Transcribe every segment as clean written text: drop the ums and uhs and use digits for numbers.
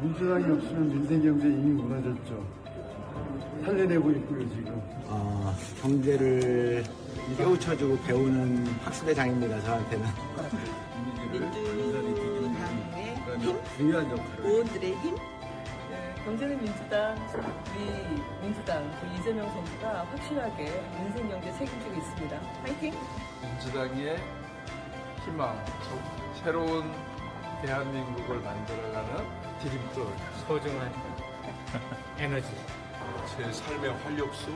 민주당이 없으면 민생경제 이미 무너졌죠. 살려내고 있고요, 지금. 경제를 깨우쳐주고 배우는 학습대장입니다, 저한테는. 민주당의 힘, 중요한 역할을. 의원들의 힘, 경제는 민주당, 이재명 선수가 확실하게 민생경제 책임지고 있습니다. 파이팅! 민주당의 희망, 새로운 대한민국을 만들어가는 디딤돌, 소중한 에너지. 제 삶의 활력소.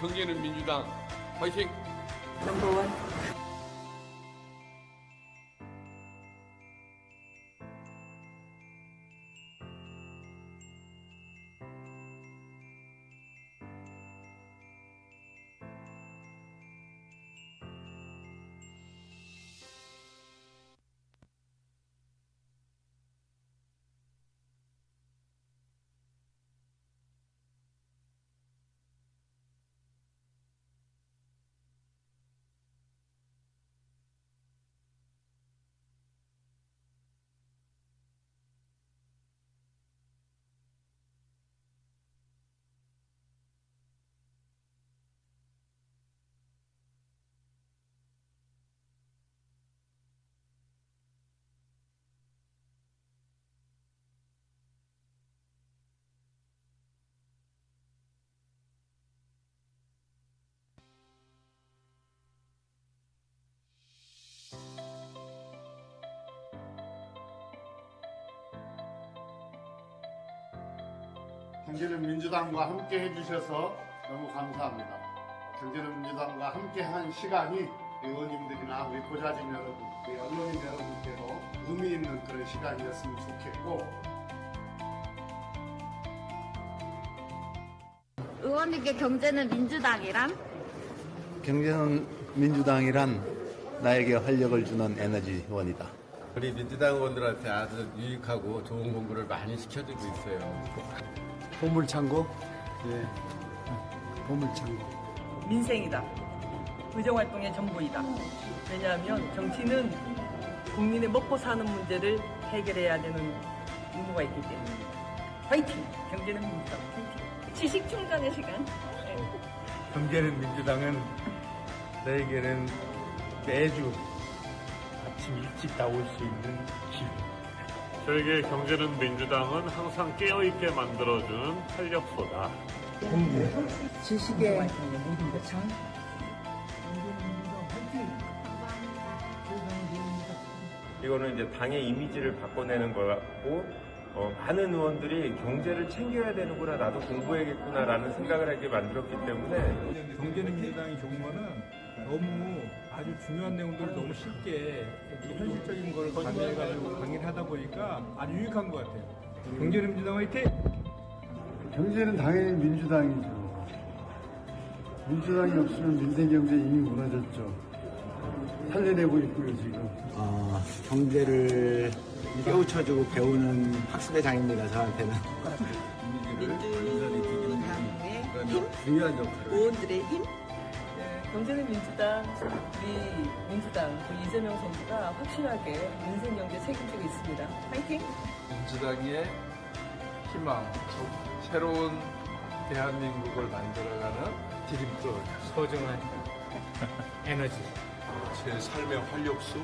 경제는 민주당, 화이팅! 넘버원. 경제는 민주당과 함께 해주셔서 너무 감사합니다. 경제는 민주당과 함께 한 시간이 의원님들이나 우리 보좌진 여러분, 우리 언론인 여러분께도 의미 있는 그런 시간이었으면 좋겠고, 의원님께 경제는 민주당이란? 경제는 민주당이란 나에게 활력을 주는 에너지 원이다. 우리 민주당 의원들한테 아주 유익하고 좋은 공부를 많이 시켜주고 있어요. 보물창고? 예, 보물창고. 민생이다. 의정활동의 전부이다. 왜냐하면 정치는 국민의 먹고 사는 문제를 해결해야 되는 의무가 있기 때문에. 화이팅! 경제는 민주당. 화이팅! 지식 충전의 시간. 경제는 민주당은 너에게는 매주 아침 일찍 나올 수 있는 길. 저에게 경제는 민주당은 항상 깨어있게 만들어주는 활력소다. 지식의 이거는 이제 당의 이미지를 바꿔내는 거고, 많은 의원들이 경제를 챙겨야 되는구나, 나도 공부해야겠구나라는 생각을 하게 만들었기 때문에. 경제는 민주당이 좋은 거는 너무 아주 중요한 내용들을 너무 쉽게 현실적인 걸 가미해가지고 강의를 하다 보니까 아주 유익한 것 같아요. 경제는 민주당 화이팅! 경제는 당연히 민주당이죠. 민주당이 없으면 민생경제 이미 무너졌죠. 살려내고 있고요, 지금. 경제를 깨우쳐주고 배우는 학습대장입니다, 저한테는. 민주당의 힘, 중요한 역할을. 의원들의 힘, 경제는 민주당, 이재명 선수가 확실하게 민생경제 책임지고 있습니다. 파이팅! 민주당의 희망, 새로운 대한민국을 만들어가는 디딤돌, 소중한 에너지. 제 삶의 활력소.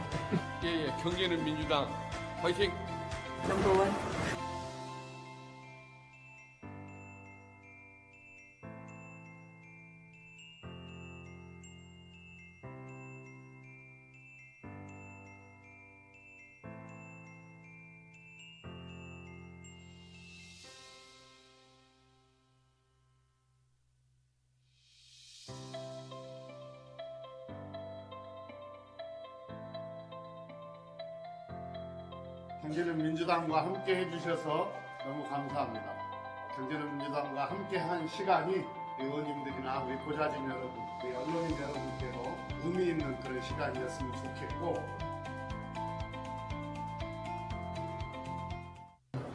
경제는 민주당, 화이팅! 넘버원. 경제는 민주당과 함께 해주셔서 너무 감사합니다. 경제는 민주당과 함께 한 시간이 의원님들이나 우리 보좌진 여러분, 우리 언론인 여러분께도 의미 있는 그런 시간이었으면 좋겠고,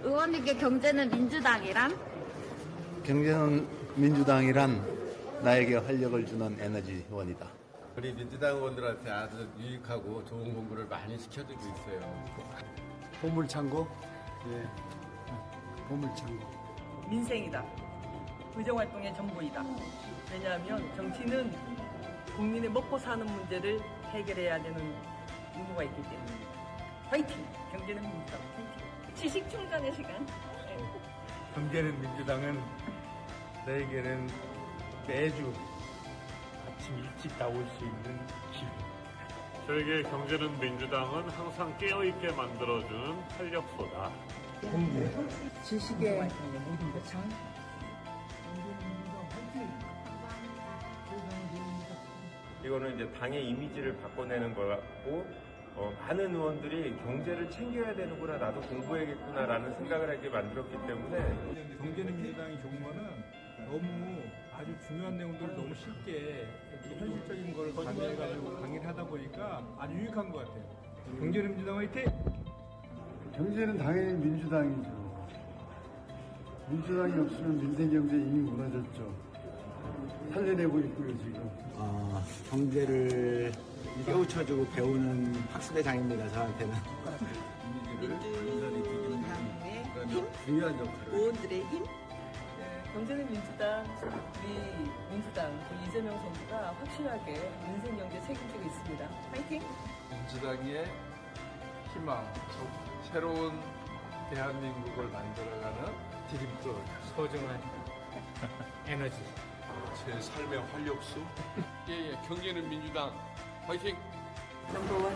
의원님께 경제는 민주당이란? 경제는 민주당이란 나에게 활력을 주는 에너지 원이다. 우리 민주당 의원들한테 아주 유익하고 좋은 공부를 많이 시켜주고 있어요. 보물창고? 예, 민생이다. 의정활동의 전부이다. 왜냐하면 정치는 국민의 먹고 사는 문제를 해결해야 되는 의무가 있기 때문에. 화이팅! 경제는 민주당 화이팅! 지식 충전의 시간. 경제는 민주당은 나에게는 매주 아침 일찍 나올 수 있는 길. 저에게 경제는 민주당은 항상 깨어있게 만들어준 활력소다. 지식의 모든 것은 이거는 이제 당의 이미지를 바꿔내는 거고 많은 의원들이 경제를 챙겨야 되는구나, 나도 공부해야겠구나라는 생각을 하게 만들었기 때문에 경제는 민주당이 좋은 거는 너무 아주 중요한 내용들을 너무 쉽게 이렇게 현실적인 걸 가미해가지고 강의를 하다 보니까 아주 유익한 것 같아요. 경제는 민주당 화이팅! 경제는 당연히 민주당이죠. 민주당이 없으면 민생경제 이미 무너졌죠. 살려내고 있고요, 지금. 경제를 깨우쳐주고 배우는 학습의장입니다. 저한테는. 민주당의 힘, 중요한 역할을. 의원들의 힘. 경제는 민주당, 우리 민주당 그 이재명 정부가 확실하게 민생 경제 책임지고 있습니다. 화이팅! 민주당의 희망, 새로운 대한민국을 만들어가는 디딤돌, 소중한 에너지. 제 삶의 활력소. 경제는 민주당 화이팅! 넘버원.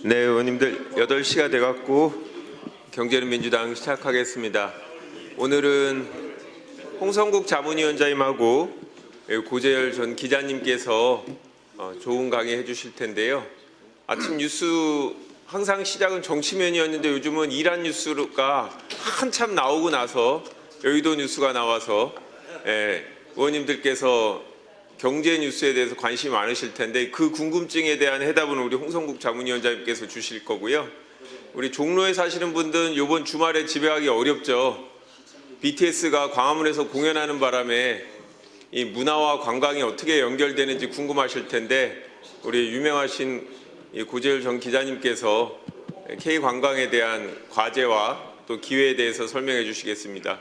네, 의원님들 8시가 돼갖고 경제는 민주당 시작하겠습니다. 오늘은 홍성국 자문위원장님하고 고재열 전 기자님께서 좋은 강의 해주실 텐데요. 아침 뉴스 항상 시작은 정치면이었는데 요즘은 이란 뉴스가 한참 나오고 나서 여의도 뉴스가 나와서 의원님들께서 경제 뉴스에 대해서 관심이 많으실 텐데 그 궁금증에 대한 해답은 우리 홍성국 자문위원장님께서 주실 거고요. 우리 종로에 사시는 분들은 이번 주말에 집에 가기 어렵죠. BTS가 광화문에서 공연하는 바람에 이 문화와 관광이 어떻게 연결되는지 궁금하실 텐데 우리 유명하신 이 고재열 전 기자님께서 K관광에 대한 과제와 또 기회에 대해서 설명해 주시겠습니다.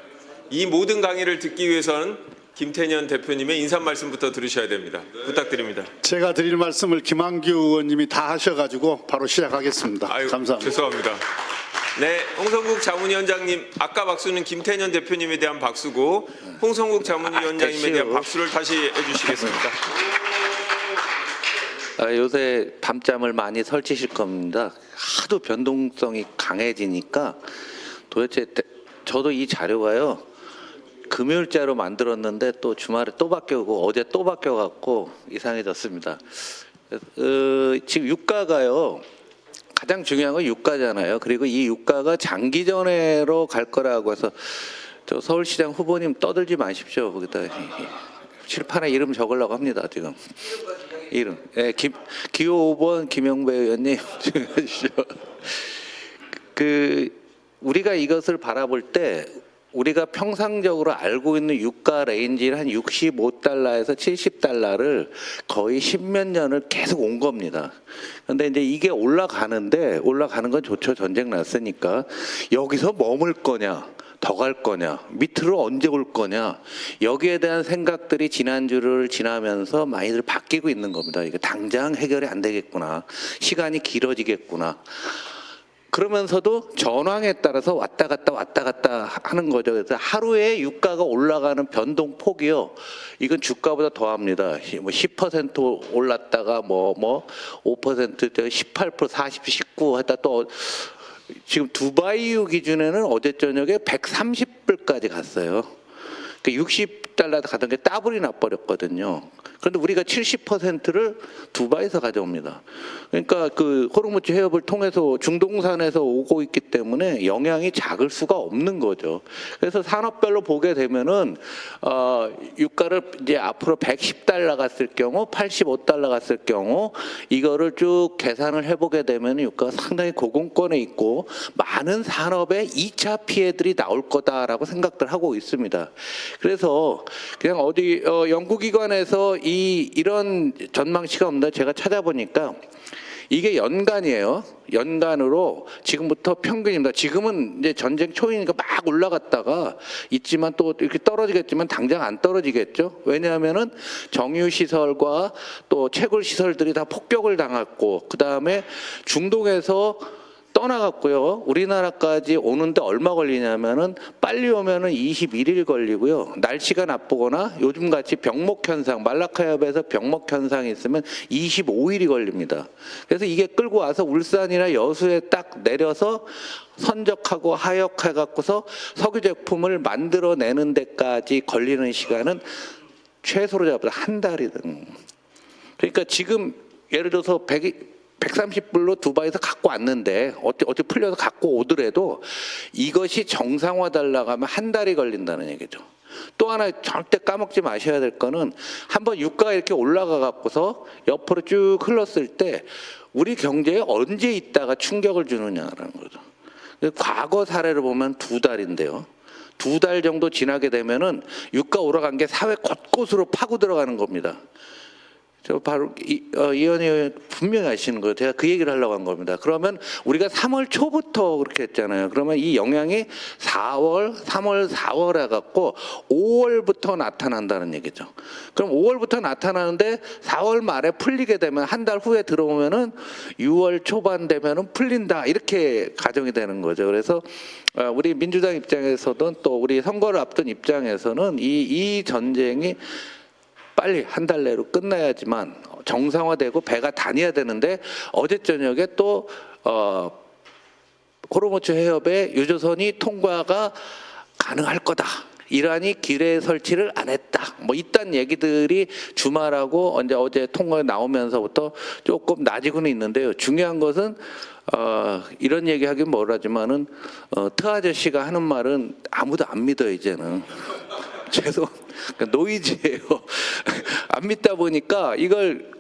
이 모든 강의를 듣기 위해서는 김태년 대표님의 인사 말씀부터 들으셔야 됩니다. 부탁드립니다. 제가 드릴 말씀을 김한규 의원님이 다 하셔가지고 바로 시작하겠습니다. 감사합니다. 죄송합니다. 네, 홍성국 자문위원장님, 아까 박수는 김태년 대표님에 대한 박수고 홍성국 자문위원장님에 대한 박수를 다시 해주시겠습니다. 요새 밤잠을 많이 설치실 겁니다. 하도 변동성이 강해지니까 도대체 저도 이 자료가요. 금요일자로 만들었는데 또 주말에 또 바뀌고 어제 또 바뀌어갖고 이상해졌습니다. 지금 유가가요. 가장 중요한 건 유가잖아요. 그리고 이 유가가 장기전으로 갈 거라고 해서 저 서울시장 후보님 떠들지 마십시오. 거기다 칠판에 이름 적으려고 합니다. 지금 이름. 네, 기호 5번 김영배 의원님 해주시죠. 우리가 이것을 바라볼 때 우리가 평상적으로 알고 있는 유가 레인지를 한 65달러에서 70달러를 거의 10몇 년을 계속 온 겁니다. 그런데 이제 이게 올라가는 건 좋죠. 전쟁 났으니까. 여기서 머물 거냐, 더 갈 거냐, 밑으로 언제 올 거냐, 여기에 대한 생각들이 지난주를 지나면서 많이들 바뀌고 있는 겁니다. 이게 당장 해결이 안 되겠구나, 시간이 길어지겠구나. 그러면서도 전황에 따라서 왔다 갔다 하는 거죠. 그래서 하루에 유가가 올라가는 변동 폭이요. 이건 주가보다 더합니다. 뭐 10% 올랐다가 뭐 5%, 18%, 40, 19 했다 또 지금 두바이유 기준에는 어제 저녁에 130불까지 갔어요. 60달러 가던 게 따블이 나버렸거든요. 그런데 우리가 70%를 두바이에서 가져옵니다. 그러니까 그 호르무즈 해협을 통해서 중동산에서 오고 있기 때문에 영향이 작을 수가 없는 거죠. 그래서 산업별로 보게 되면은 유가를 이제 앞으로 110달러 갔을 경우, 85달러 갔을 경우 이거를 쭉 계산을 해보게 되면 유가가 상당히 고공권에 있고 많은 산업에 2차 피해들이 나올 거다라고 생각들 하고 있습니다. 그래서 그냥 어디 연구기관에서 이런 전망치가 없는데 제가 찾아보니까 이게 연간이에요. 연간으로 지금부터 평균입니다. 지금은 이제 전쟁 초이니까 막 올라갔다가 있지만 또 이렇게 떨어지겠지만 당장 안 떨어지겠죠. 왜냐하면은 정유 시설과 또 채굴 시설들이 다 폭격을 당했고 그 다음에 중동에서 떠나갔고요. 우리나라까지 오는데 얼마 걸리냐면은 빨리 오면은 21일 걸리고요. 날씨가 나쁘거나 요즘같이 병목 현상, 말라카협에서 병목 현상이 있으면 25일이 걸립니다. 그래서 이게 끌고 와서 울산이나 여수에 딱 내려서 선적하고 하역해 갖고서 석유 제품을 만들어내는 데까지 걸리는 시간은 최소로 잡아서 한 달이든. 그러니까 지금 예를 들어서 130불로 두바이에서 갖고 왔는데 어떻게 풀려서 갖고 오더라도 이것이 정상화되려고 하면 한 달이 걸린다는 얘기죠. 또 하나 절대 까먹지 마셔야 될 거는 한번 유가가 이렇게 올라가 갖고서 옆으로 쭉 흘렀을 때 우리 경제에 언제 있다가 충격을 주느냐라는 거죠. 과거 사례를 보면 2달인데요. 2달 정도 지나게 되면은 유가 올라간 게 사회 곳곳으로 파고 들어가는 겁니다. 저 바로 이 의원이 분명히 아시는 거예요. 제가 그 얘기를 하려고 한 겁니다. 그러면 우리가 3월 초부터 그렇게 했잖아요. 그러면 이 영향이 3월, 4월 해갖고 5월부터 나타난다는 얘기죠. 그럼 5월부터 나타나는데 4월 말에 풀리게 되면 한 달 후에 들어오면은 6월 초반 되면은 풀린다 이렇게 가정이 되는 거죠. 그래서 우리 민주당 입장에서든 또 우리 선거를 앞둔 입장에서는 이 전쟁이 빨리 한 달 내로 끝나야지만 정상화되고 배가 다녀야 되는데 어제 저녁에 또 호르무즈 해협의 유조선이 통과가 가능할 거다. 이란이 기뢰 설치를 안 했다. 뭐 이딴 얘기들이 주말하고 어제 통과가 나오면서부터 조금 나지고는 있는데요. 중요한 것은 이런 얘기하긴 뭐라지만은 트 아저씨가 하는 말은 아무도 안 믿어 이제는. 노이즈예요. 안 믿다 보니까 이걸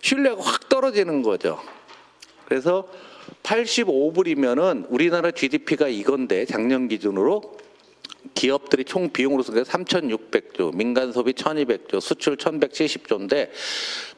신뢰가 확 떨어지는 거죠. 그래서 85불이면은 우리나라 GDP가 이건데 작년 기준으로 기업들이 총 비용으로 쓴 게 3,600조, 민간 소비 1,200조, 수출 1,170조인데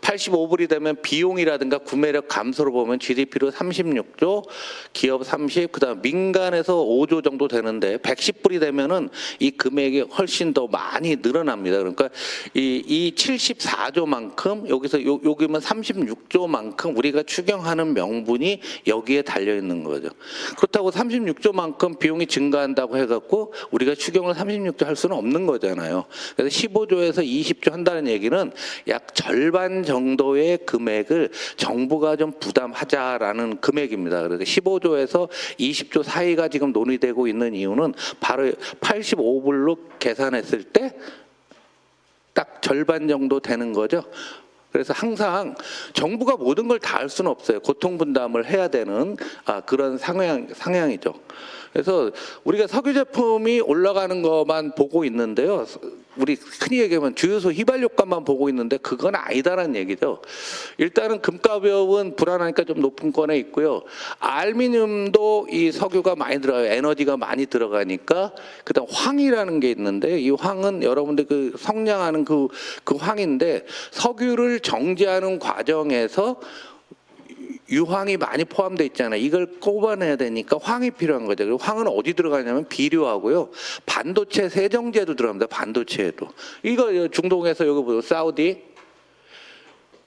85불이 되면 비용이라든가 구매력 감소로 보면 GDP로 36조, 기업 30, 그다음 민간에서 5조 정도 되는데 110불이 되면은 이 금액이 훨씬 더 많이 늘어납니다. 그러니까 이 74조만큼 여기면 36조만큼 우리가 추경하는 명분이 여기에 달려 있는 거죠. 그렇다고 36조만큼 비용이 증가한다고 해갖고 우리가 추경을 36조 할 수는 없는 거잖아요. 그래서 15조에서 20조 한다는 얘기는 약 절반 정도의 금액을 정부가 좀 부담하자라는 금액입니다. 그래서 15조에서 20조 사이가 지금 논의되고 있는 이유는 바로 85불로 계산했을 때 딱 절반 정도 되는 거죠. 그래서 항상 정부가 모든 걸 다 할 수는 없어요. 고통 분담을 해야 되는 그런 상향이죠. 그래서 우리가 석유 제품이 올라가는 것만 보고 있는데요. 우리 흔히 얘기하면 주유소 휘발유값만 보고 있는데 그건 아니다라는 얘기죠. 일단은 금가격은 불안하니까 좀 높은 권에 있고요. 알루미늄도 이 석유가 많이 들어가요. 에너지가 많이 들어가니까. 그다음 황이라는 게 있는데 이 황은 여러분들 그 성냥하는 그 황인데 석유를 정제하는 과정에서 유황이 많이 포함되어 있잖아요. 이걸 꼽아내야 되니까 황이 필요한 거죠. 그리고 황은 어디 들어가냐면 비료하고요. 반도체 세정제도 들어갑니다. 반도체에도. 이거 중동에서 여기 보세요. 사우디,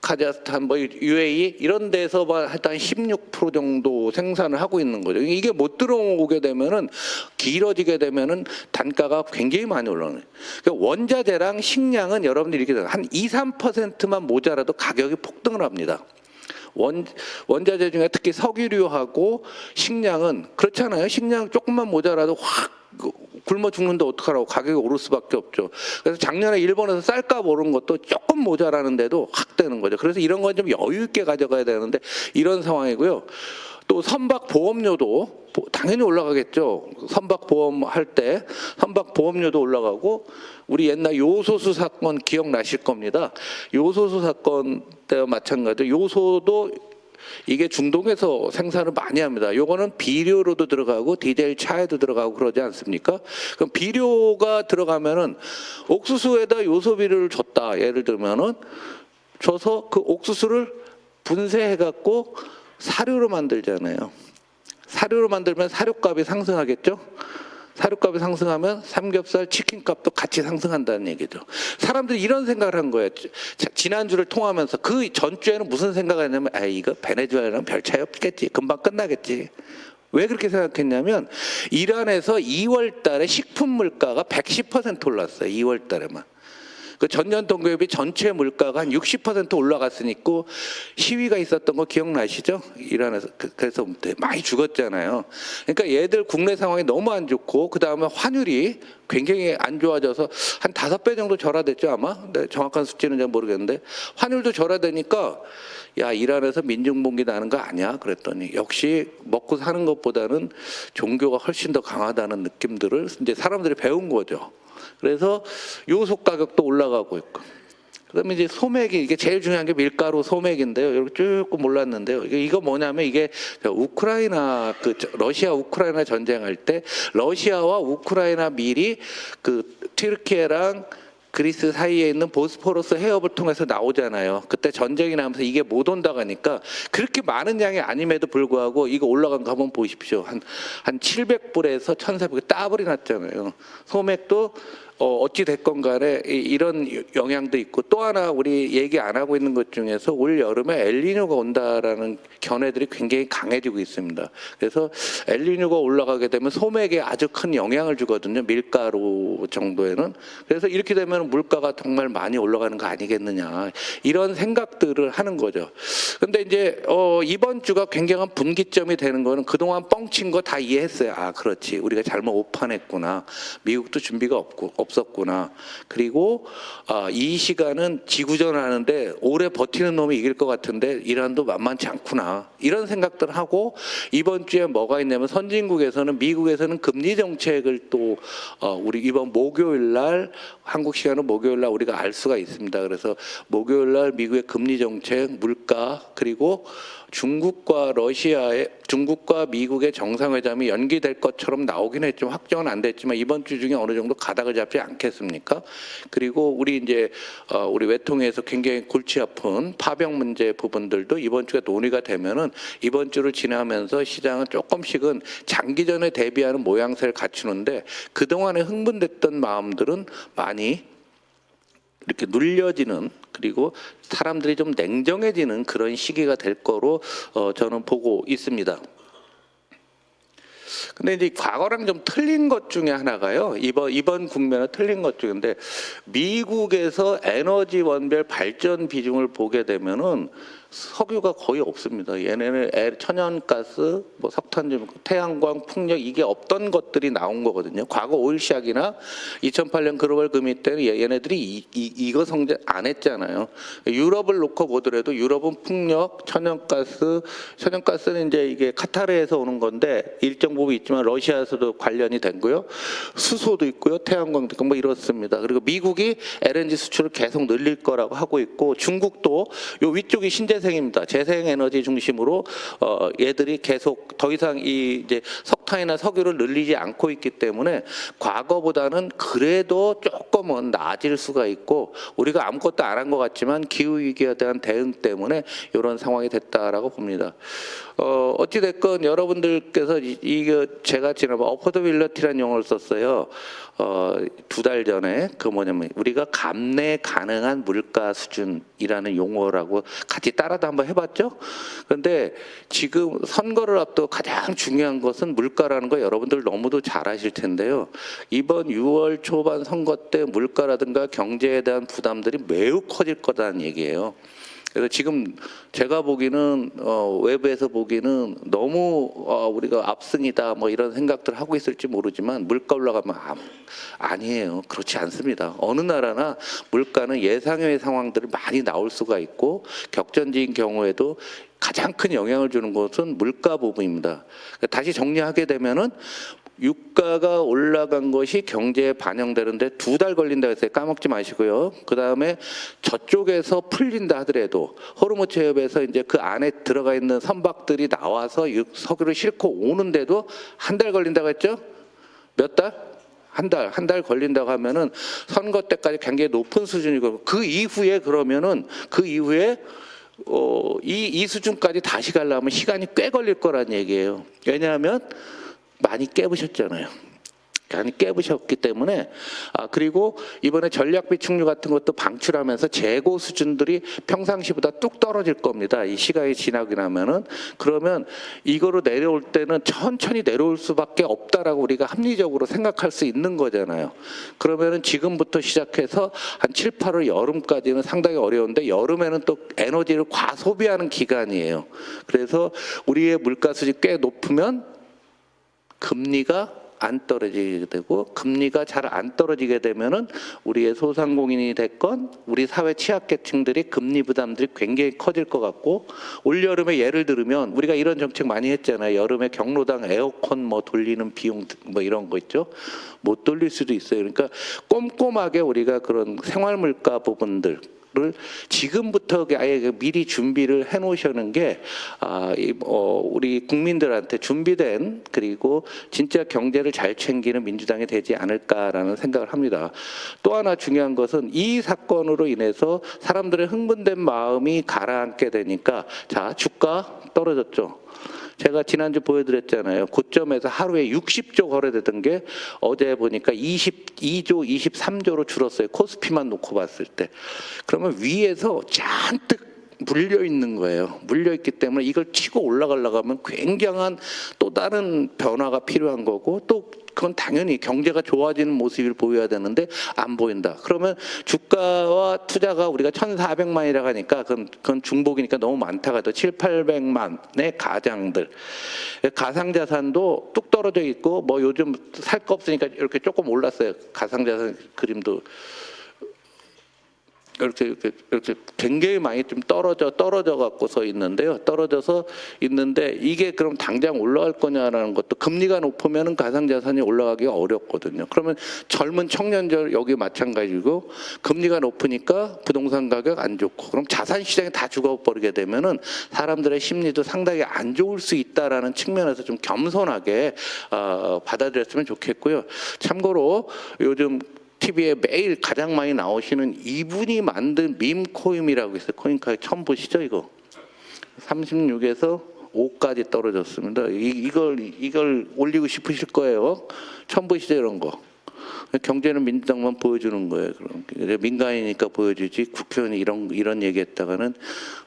카자흐스탄, 뭐 UAE 이런 데서만 한 16% 정도 생산을 하고 있는 거죠. 이게 못 들어오게 되면은 길어지게 되면은 단가가 굉장히 많이 올라가요. 그러니까 원자재랑 식량은 여러분들이 이렇게 한 2~3%만 모자라도 가격이 폭등을 합니다. 원자재 중에 특히 석유류하고 식량은 그렇잖아요. 식량 조금만 모자라도 확 굶어 죽는데 어떡하라고 가격이 오를 수밖에 없죠. 그래서 작년에 일본에서 쌀값 오른 것도 조금 모자라는데도 확 되는 거죠. 그래서 이런 건 좀 여유 있게 가져가야 되는데 이런 상황이고요. 또 선박 보험료도 당연히 올라가겠죠. 선박 보험 할 때 선박 보험료도 올라가고 우리 옛날 요소수 사건 기억나실 겁니다. 요소수 사건 때와 마찬가지로 요소도 이게 중동에서 생산을 많이 합니다. 요거는 비료로도 들어가고 디젤 차에도 들어가고 그러지 않습니까? 그럼 비료가 들어가면은 옥수수에다 요소 비료를 줬다. 예를 들면은 줘서 그 옥수수를 분쇄해 갖고 사료로 만들잖아요. 사료로 만들면 사료값이 상승하겠죠? 사료값이 상승하면 삼겹살, 치킨값도 같이 상승한다는 얘기죠. 사람들이 이런 생각을 한 거예요. 지난주를 통하면서 그 전주에는 무슨 생각을 했냐면 이거 베네수엘라랑 별 차이 없겠지. 금방 끝나겠지. 왜 그렇게 생각했냐면 이란에서 2월 달에 식품 물가가 110% 올랐어요. 2월 달에만. 그 전년 동기에 비해 전체 물가가 한 60% 올라갔으니까 시위가 있었던 거 기억나시죠? 이란에서. 그래서 많이 죽었잖아요. 그러니까 얘들 국내 상황이 너무 안 좋고 그 다음에 환율이 굉장히 안 좋아져서 한 5배 정도 절하됐죠 아마? 네, 정확한 수치는 잘 모르겠는데 환율도 절하되니까 야 이란에서 민중봉기 나는 거 아니야? 그랬더니 역시 먹고 사는 것보다는 종교가 훨씬 더 강하다는 느낌들을 이제 사람들이 배운 거죠. 그래서 요소 가격도 올라가고 있고. 그다음에 이제 소맥이 이게 제일 중요한 게 밀가루 소맥인데요. 이렇게 쭉 몰랐는데요. 이거 뭐냐면 이게 우크라이나 러시아 우크라이나 전쟁할 때 러시아와 우크라이나 밀이 그 튀르키예랑 그리스 사이에 있는 보스포러스 해협을 통해서 나오잖아요. 그때 전쟁이 나면서 이게 못 온다고 하니까 그렇게 많은 양이 아님에도 불구하고 이거 올라간 거 한번 보십시오. 한 700불에서 1,400불 따블이 났잖아요. 소맥도 어찌 됐건 간에 이런 영향도 있고, 또 하나 우리 얘기 안 하고 있는 것 중에서 올 여름에 엘니뇨가 온다라는 견해들이 굉장히 강해지고 있습니다. 그래서 엘니뇨가 올라가게 되면 소맥에 아주 큰 영향을 주거든요. 밀가루 정도에는. 그래서 이렇게 되면 물가가 정말 많이 올라가는 거 아니겠느냐, 이런 생각들을 하는 거죠. 근데 이제 이번 주가 굉장한 분기점이 되는 거는 그동안 뻥친 거 다 이해했어요. 아, 그렇지, 우리가 잘못 오판했구나, 미국도 준비가 없었구나, 그리고 이 시간은 지구전하는데 오래 버티는 놈이 이길 것 같은데 이란도 만만치 않구나, 이런 생각들 하고, 이번 주에 뭐가 있냐면 선진국에서는, 미국에서는 금리 정책을 또 우리 이번 목요일 날, 한국 시간은 목요일 날 우리가 알 수가 있습니다. 그래서 목요일 날 미국의 금리 정책, 물가, 그리고 중국과 미국의 정상회담이 연기될 것처럼 나오긴 했지만 확정은 안 됐지만 이번 주 중에 어느 정도 가닥을 잡지 않겠습니까? 그리고 우리 이제 우리 외통위에서 굉장히 골치 아픈 파병 문제 부분들도 이번 주에 논의가 되면은 이번 주를 지나면서 시장은 조금씩은 장기전에 대비하는 모양새를 갖추는데, 그동안에 흥분됐던 마음들은 많이 이렇게 눌려지는, 그리고 사람들이 좀 냉정해지는 그런 시기가 될 거로 저는 보고 있습니다. 근데 이제 과거랑 좀 틀린 것 중에 하나가요, 이번 국면에 틀린 것 중인데, 미국에서 에너지 원별 발전 비중을 보게 되면은 석유가 거의 없습니다. 얘네는 천연가스, 뭐 석탄, 태양광, 풍력, 이게 없던 것들이 나온 거거든요. 과거 오일 시작이나 2008년 글로벌 금리 때는 얘네들이 이거 성장 안 했잖아요. 유럽을 놓고 보더라도 유럽은 풍력, 천연가스는 이제 이게 카타르에서 오는 건데 일정 부분 있지만 러시아에서도 관련이 되고요. 수소도 있고요. 태양광도 있고 뭐 이렇습니다. 그리고 미국이 LNG 수출을 계속 늘릴 거라고 하고 있고, 중국도 요 위쪽이 신재생입니다. 재생에너지 중심으로 얘들이 계속 더 이상 이제 석탄이나 석유를 늘리지 않고 있기 때문에 과거보다는 그래도 조금은 나아질 수가 있고, 우리가 아무것도 안 한 것 같지만 기후 위기에 대한 대응 때문에 이런 상황이 됐다라고 봅니다. 어찌 됐건 여러분들께서 이거 제가 지난번 어포더빌리티라는 용어를 썼어요. 2달 전에 그 뭐냐면 우리가 감내 가능한 물가 수준이라는 용어라고 같이 따라도 한번 해봤죠. 그런데 지금 선거를 앞두고 가장 중요한 것은 물가라는 거 여러분들 너무도 잘 아실 텐데요. 이번 6월 초반 선거 때 물가라든가 경제에 대한 부담들이 매우 커질 거라는 얘기예요. 그래서 지금 제가 보기는 외부에서 보기는 너무 우리가 압승이다 뭐 이런 생각들 하고 있을지 모르지만, 물가 올라가면 아니에요. 그렇지 않습니다. 어느 나라나 물가는 예상외의 상황들이 많이 나올 수가 있고, 격전지인 경우에도 가장 큰 영향을 주는 것은 물가 부분입니다. 다시 정리하게 되면은 유가가 올라간 것이 경제에 반영되는데 2달 걸린다고 했어요. 까먹지 마시고요. 그 다음에 저쪽에서 풀린다 하더라도 호르무즈 해협에서 이제 그 안에 들어가 있는 선박들이 나와서 석유를 싣고 오는데도 1달 걸린다고 했죠? 몇 달? 한 달 걸린다고 하면은 선거 때까지 굉장히 높은 수준이고, 그 이후에 그러면은 이 수준까지 다시 가려면 시간이 꽤 걸릴 거란 얘기예요. 왜냐하면 많이 깨부셨잖아요. 많이 깨부셨기 때문에. 그리고 이번에 전략비 충류 같은 것도 방출하면서 재고 수준들이 평상시보다 뚝 떨어질 겁니다. 이 시간이 지나고 나면은. 그러면 이거로 내려올 때는 천천히 내려올 수밖에 없다라고 우리가 합리적으로 생각할 수 있는 거잖아요. 그러면은 지금부터 시작해서 한 7, 8월 여름까지는 상당히 어려운데, 여름에는 또 에너지를 과소비하는 기간이에요. 그래서 우리의 물가 수준이 꽤 높으면 금리가 안 떨어지게 되고, 금리가 잘 안 떨어지게 되면은 우리의 소상공인이 됐건 우리 사회 취약계층들이 금리 부담들이 굉장히 커질 것 같고, 올여름에 예를 들면 우리가 이런 정책 많이 했잖아요. 여름에 경로당 에어컨 뭐 돌리는 비용 뭐 이런 거 있죠. 못 돌릴 수도 있어요. 그러니까 꼼꼼하게 우리가 그런 생활물가 부분들 지금부터 아예 미리 준비를 해놓으시는 게 우리 국민들한테 준비된, 그리고 진짜 경제를 잘 챙기는 민주당이 되지 않을까라는 생각을 합니다. 또 하나 중요한 것은 이 사건으로 인해서 사람들의 흥분된 마음이 가라앉게 되니까, 자, 주가 떨어졌죠. 제가 지난주 보여드렸잖아요. 고점에서 하루에 60조 거래되던 게 어제 보니까 22조, 23조로 줄었어요. 코스피만 놓고 봤을 때. 그러면 위에서 잔뜩 물려 있는 거예요. 물려 있기 때문에 이걸 치고 올라가려고 하면 굉장한 또 다른 변화가 필요한 거고, 또 그건 당연히 경제가 좋아지는 모습을 보여야 되는데 안 보인다. 그러면 주가와 투자가 우리가 1,400만이라고 하니까 그건 중복이니까 너무 많다가 더 700~800만의 가장들. 가상자산도 뚝 떨어져 있고, 뭐 요즘 살 거 없으니까 이렇게 조금 올랐어요. 가상자산 그림도 이렇게 굉장히 많이 좀 떨어져 갖고서 있는데요. 떨어져서 있는데 이게 그럼 당장 올라갈 거냐라는 것도, 금리가 높으면은 가상자산이 올라가기가 어렵거든요. 그러면 젊은 청년들 여기 마찬가지고, 금리가 높으니까 부동산 가격 안 좋고, 그럼 자산 시장이 다 죽어버리게 되면은 사람들의 심리도 상당히 안 좋을 수 있다라는 측면에서 좀 겸손하게 받아들였으면 좋겠고요. 참고로 요즘 TV에 매일 가장 많이 나오시는 이분이 만든 밈코인이라고 있어요. 코인카이 처음 보시죠, 이거? 36에서 5까지 떨어졌습니다. 이걸 올리고 싶으실 거예요. 처음 보시죠, 이런 거. 경제는 민주당만 보여주는 거예요. 그럼 민간이니까 보여주지, 국회의원이 이런 얘기했다가는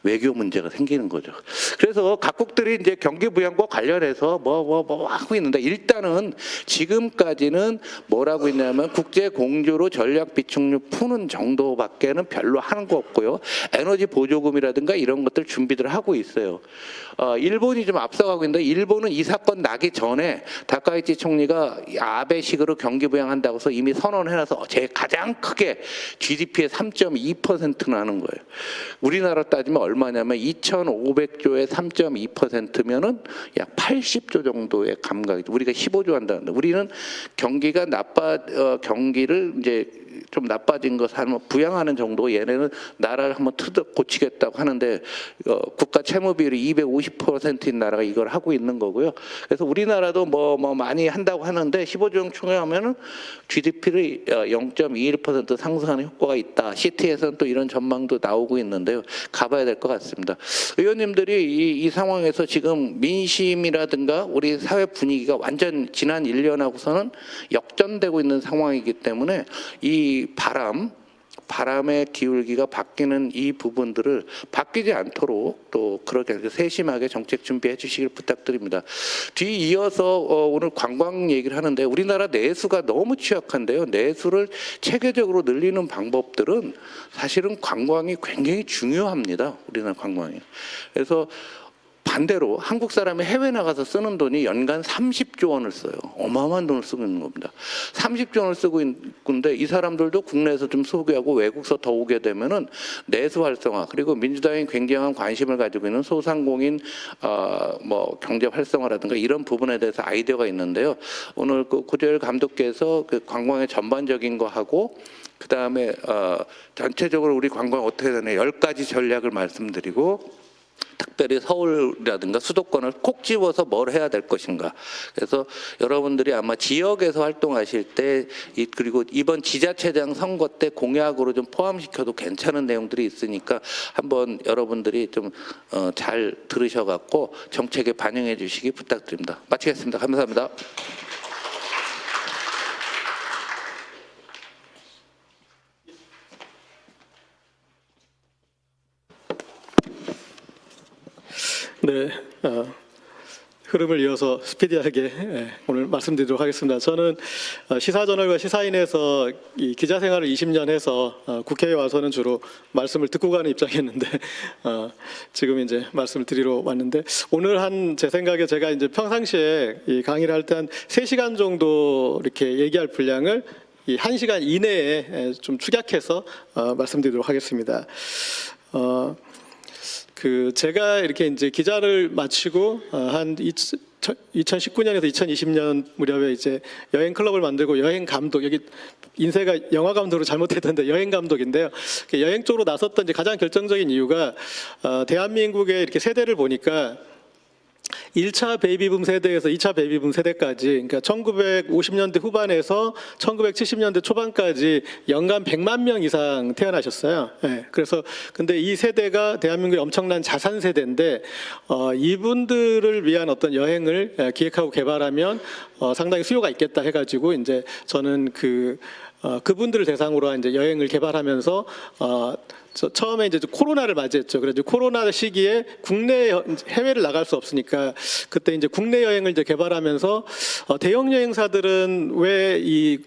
외교 문제가 생기는 거죠. 그래서 각국들이 이제 경기 부양과 관련해서 뭐 하고 있는데, 일단은 지금까지는 뭐라고 있냐면 국제 공조로 전략 비축률 푸는 정도밖에는 별로 하는 거 없고요. 에너지 보조금이라든가 이런 것들 준비들 하고 있어요. 일본이 좀 앞서가고 있는데, 일본은 이 사건 나기 전에 다카이치 총리가 아베식으로 경기 부양한다고 해서 이미 선언해놔서 가장 크게 GDP의 3.2%는 하는 거예요. 우리나라 따지면 얼마냐면 2,500조에 3.2%면은 약 80조 정도의 감각이죠. 우리가 15조 한다는데, 우리는 경기가 경기를 이제 좀 나빠진 것 하면 부양하는 정도, 얘네는 나라를 한번 고치겠다고 하는데 국가 채무 비율이 250%인 나라가 이걸 하고 있는 거고요. 그래서 우리나라도 뭐 많이 한다고 하는데 15조 총회하면은 GDP를 0.21% 상승하는 효과가 있다. CT에서는 또 이런 전망도 나오고 있는데요. 가봐야 될 것 같습니다. 의원님들이 이 상황에서 지금 민심이라든가 우리 사회 분위기가 완전 지난 1년하고서는 역전되고 있는 상황이기 때문에 이 바람의 기울기가 바뀌는 이 부분들을 바뀌지 않도록 또 그렇게 세심하게 정책 준비해 주시길 부탁드립니다. 뒤이어서 오늘 관광 얘기를 하는데, 우리나라 내수가 너무 취약한데요. 내수를 체계적으로 늘리는 방법들은 사실은 관광이 굉장히 중요합니다. 우리나라 관광이. 그래서 반대로 한국 사람이 해외 나가서 쓰는 돈이 연간 30조 원을 써요. 어마어마한 돈을 쓰고 있는 겁니다. 30조 원을 쓰고 있는데 이 사람들도 국내에서 좀 소개하고 외국서 더 오게 되면은 내수 활성화, 그리고 민주당이 굉장한 관심을 가지고 있는 소상공인 뭐 경제 활성화라든가 이런 부분에 대해서 아이디어가 있는데요. 오늘 그 고재열 감독께서 그 관광의 전반적인 거 하고, 그 다음에 전체적으로 우리 관광 어떻게 되냐 10가지 전략을 말씀드리고, 특별히 서울이라든가 수도권을 콕 집어서 뭘 해야 될 것인가. 그래서 여러분들이 아마 지역에서 활동하실 때, 그리고 이번 지자체장 선거 때 공약으로 좀 포함시켜도 괜찮은 내용들이 있으니까 한번 여러분들이 좀 잘 들으셔갖고 정책에 반영해 주시기 부탁드립니다. 마치겠습니다. 감사합니다. 네, 흐름을 이어서 스피디하게 오늘 말씀드리도록 하겠습니다. 저는 시사저널과 시사인에서 이 기자 생활을 20년 해서 국회에 와서는 주로 말씀을 듣고 가는 입장이었는데 지금 이제 말씀을 드리러 왔는데, 오늘 제 생각에 제가 이제 평상시에 이 강의를 할 때 한 3시간 정도 이렇게 얘기할 분량을 이 1시간 이내에 좀 축약해서 말씀드리도록 하겠습니다. 제가 이렇게 이제 기자를 마치고 한 2019년에서 2020년 무렵에 이제 여행 클럽을 만들고 여행 감독, 여기 인쇄가 영화 감독으로 잘못했던데 여행 감독인데요. 여행 쪽으로 나섰던 이제 가장 결정적인 이유가 대한민국의 이렇게 세대를 보니까 1차 베이비붐 세대에서 2차 베이비붐 세대까지, 그러니까 1950년대 후반에서 1970년대 초반까지 연간 100만 명 이상 태어나셨어요. 예, 그래서 근데 이 세대가 대한민국의 엄청난 자산 세대인데 이분들을 위한 어떤 여행을 기획하고 개발하면 상당히 수요가 있겠다 해가지고 이제 저는 그분들을 대상으로 이제 여행을 개발하면서 처음에 이제 코로나를 맞이했죠. 그래서 코로나 시기에 해외를 나갈 수 없으니까 그때 이제 국내 여행을 이제 개발하면서 대형 여행사들은 왜 이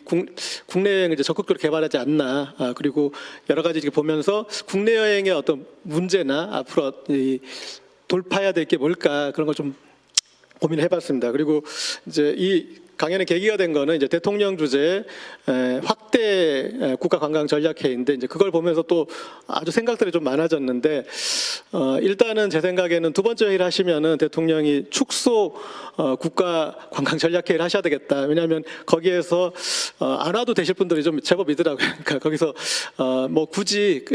국내 여행을 이제 적극적으로 개발하지 않나, 그리고 여러 가지 이렇게 보면서 국내 여행의 어떤 문제나 앞으로 돌파해야 될 게 뭘까, 그런 걸 좀 고민을 해봤습니다. 그리고 이제 이 강연의 계기가 된 거는 이제 대통령 주재 확대 국가 관광 전략회의인데, 이제 그걸 보면서 또 아주 생각들이 좀 많아졌는데, 일단은 제 생각에는 두 번째 회의를 하시면은 대통령이 축소 국가 관광 전략회의를 하셔야 되겠다. 왜냐하면 거기에서 안 와도 되실 분들이 좀 제법 있더라고요. 그러니까 거기서 뭐 굳이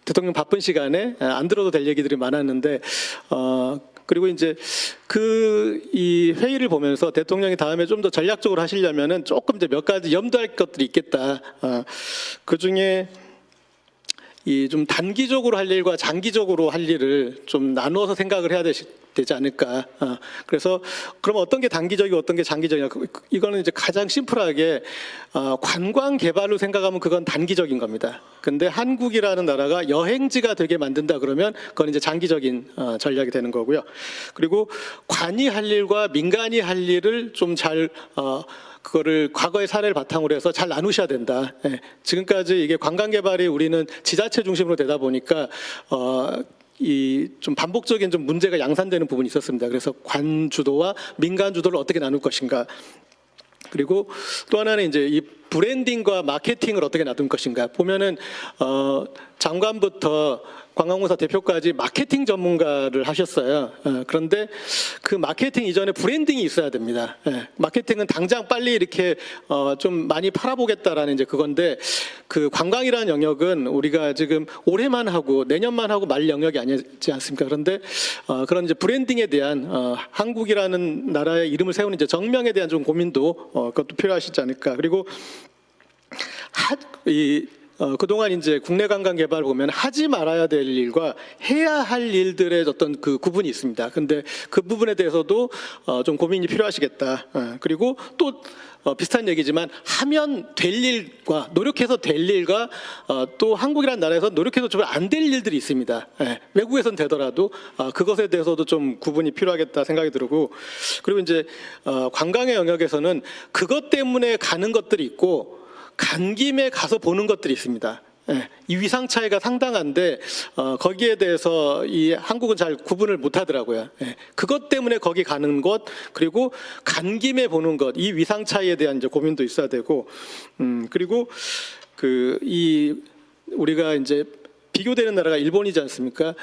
대통령 바쁜 시간에 안 들어도 될 얘기들이 많았는데, 그리고 이제 이 회의를 보면서 대통령이 다음에 좀 더 전략적으로 하시려면은 조금 이제 몇 가지 염두할 것들이 있겠다. 그 중에 이 좀 단기적으로 할 일과 장기적으로 할 일을 좀 나누어서 생각을 해야 되지 않을까. 그래서 그럼 어떤 게 단기적이고 어떤 게 장기적이냐. 이거는 이제 가장 심플하게 관광 개발로 생각하면 그건 단기적인 겁니다. 근데 한국이라는 나라가 여행지가 되게 만든다 그러면 그건 이제 장기적인 전략이 되는 거고요. 그리고 관이 할 일과 민간이 할 일을 좀 잘 그거를 과거의 사례를 바탕으로 해서 잘 나누셔야 된다. 예. 지금까지 이게 관광 개발이 우리는 지자체 중심으로 되다 보니까 이 좀 반복적인 좀 문제가 양산되는 부분이 있었습니다. 그래서 관 주도와 민간 주도를 어떻게 나눌 것인가. 그리고 또 하나는 이제 이 브랜딩과 마케팅을 어떻게 나눌 것인가. 보면은 장관부터 관광공사 대표까지 마케팅 전문가를 하셨어요. 그런데 그 마케팅 이전에 브랜딩이 있어야 됩니다. 마케팅은 당장 빨리 이렇게 좀 많이 팔아보겠다라는 이제 그건데, 그 관광이라는 영역은 우리가 지금 올해만 하고 내년만 하고 말 영역이 아니지 않습니까? 그런데 그런 이제 브랜딩에 대한 한국이라는 나라의 이름을 세우는 이제 정명에 대한 좀 고민도 그것도 필요하시지 않을까. 그리고 그동안 이제 국내 관광 개발 보면 하지 말아야 될 일과 해야 할 일들의 어떤 그 구분이 있습니다. 근데 그 부분에 대해서도 좀 고민이 필요하시겠다. 그리고 또 비슷한 얘기지만 하면 될 일과 노력해서 될 일과 또 한국이라는 나라에서 노력해서 좀 안 될 일들이 있습니다. 외국에선 되더라도 그것에 대해서도 좀 구분이 필요하겠다 생각이 들고, 그리고 이제 관광의 영역에서는 그것 때문에 가는 것들이 있고 간 김에 가서 보는 것들이 있습니다. 이 위상 차이가 상당한데 거기에 대해서 이 한국은 잘 구분을 못 하더라고요. 그것 때문에 거기 가는 것, 그리고 간 김에 보는 것, 이 위상 차이에 대한 이제 고민도 있어야 되고, 그리고 우리가 이제 비교되는 나라가 일본이지 않습니까?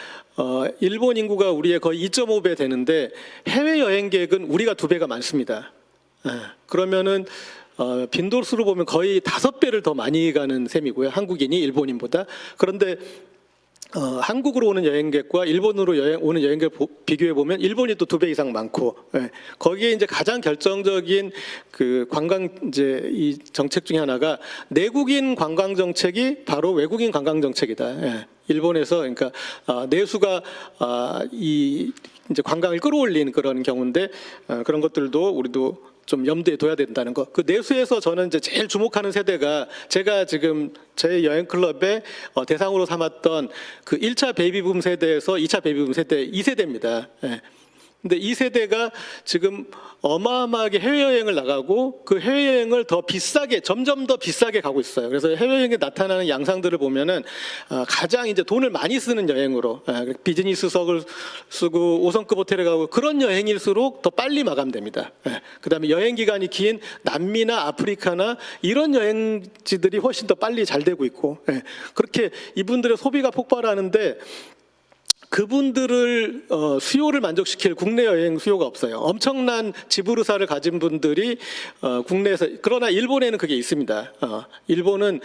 일본 인구가 우리의 거의 2.5배 되는데 해외 여행 계획은 우리가 2배가 많습니다. 그러면은 빈도수로 보면 거의 5배를 더 많이 가는 셈이고요. 한국인이 일본인보다. 그런데 한국으로 오는 여행객과 일본으로 오는 여행객 비교해 보면 일본이 또 2배 이상 많고, 거기에 이제 가장 결정적인 그 관광 이제 이 정책 중에 하나가 내국인 관광 정책이 바로 외국인 관광 정책이다. 일본에서 그러니까 내수가 이제 관광을 끌어올리는 그런 경우인데, 그런 것들도 우리도 좀 염두에 둬야 된다는 거. 그 내수에서 저는 이제 제일 주목하는 세대가 제가 지금 제 여행 클럽의 대상으로 삼았던 그 1차 베이비붐 세대에서 2차 베이비붐 세대 2세대입니다. 근데 이 세대가 지금 어마어마하게 해외여행을 나가고 그 해외여행을 더 비싸게, 점점 더 비싸게 가고 있어요. 그래서 해외여행에 나타나는 양상들을 보면은 가장 이제 돈을 많이 쓰는 여행으로, 비즈니스석을 쓰고 5성급 호텔에 가고 그런 여행일수록 더 빨리 마감됩니다. 그 다음에 여행 기간이 긴 남미나 아프리카나 이런 여행지들이 훨씬 더 빨리 잘 되고 있고, 그렇게 이분들의 소비가 폭발하는데 그분들을 수요를 만족시킬 국내 여행 수요가 없어요. 엄청난 지불의사를 가진 분들이 국내에서, 그러나 일본에는 그게 있습니다. 일본은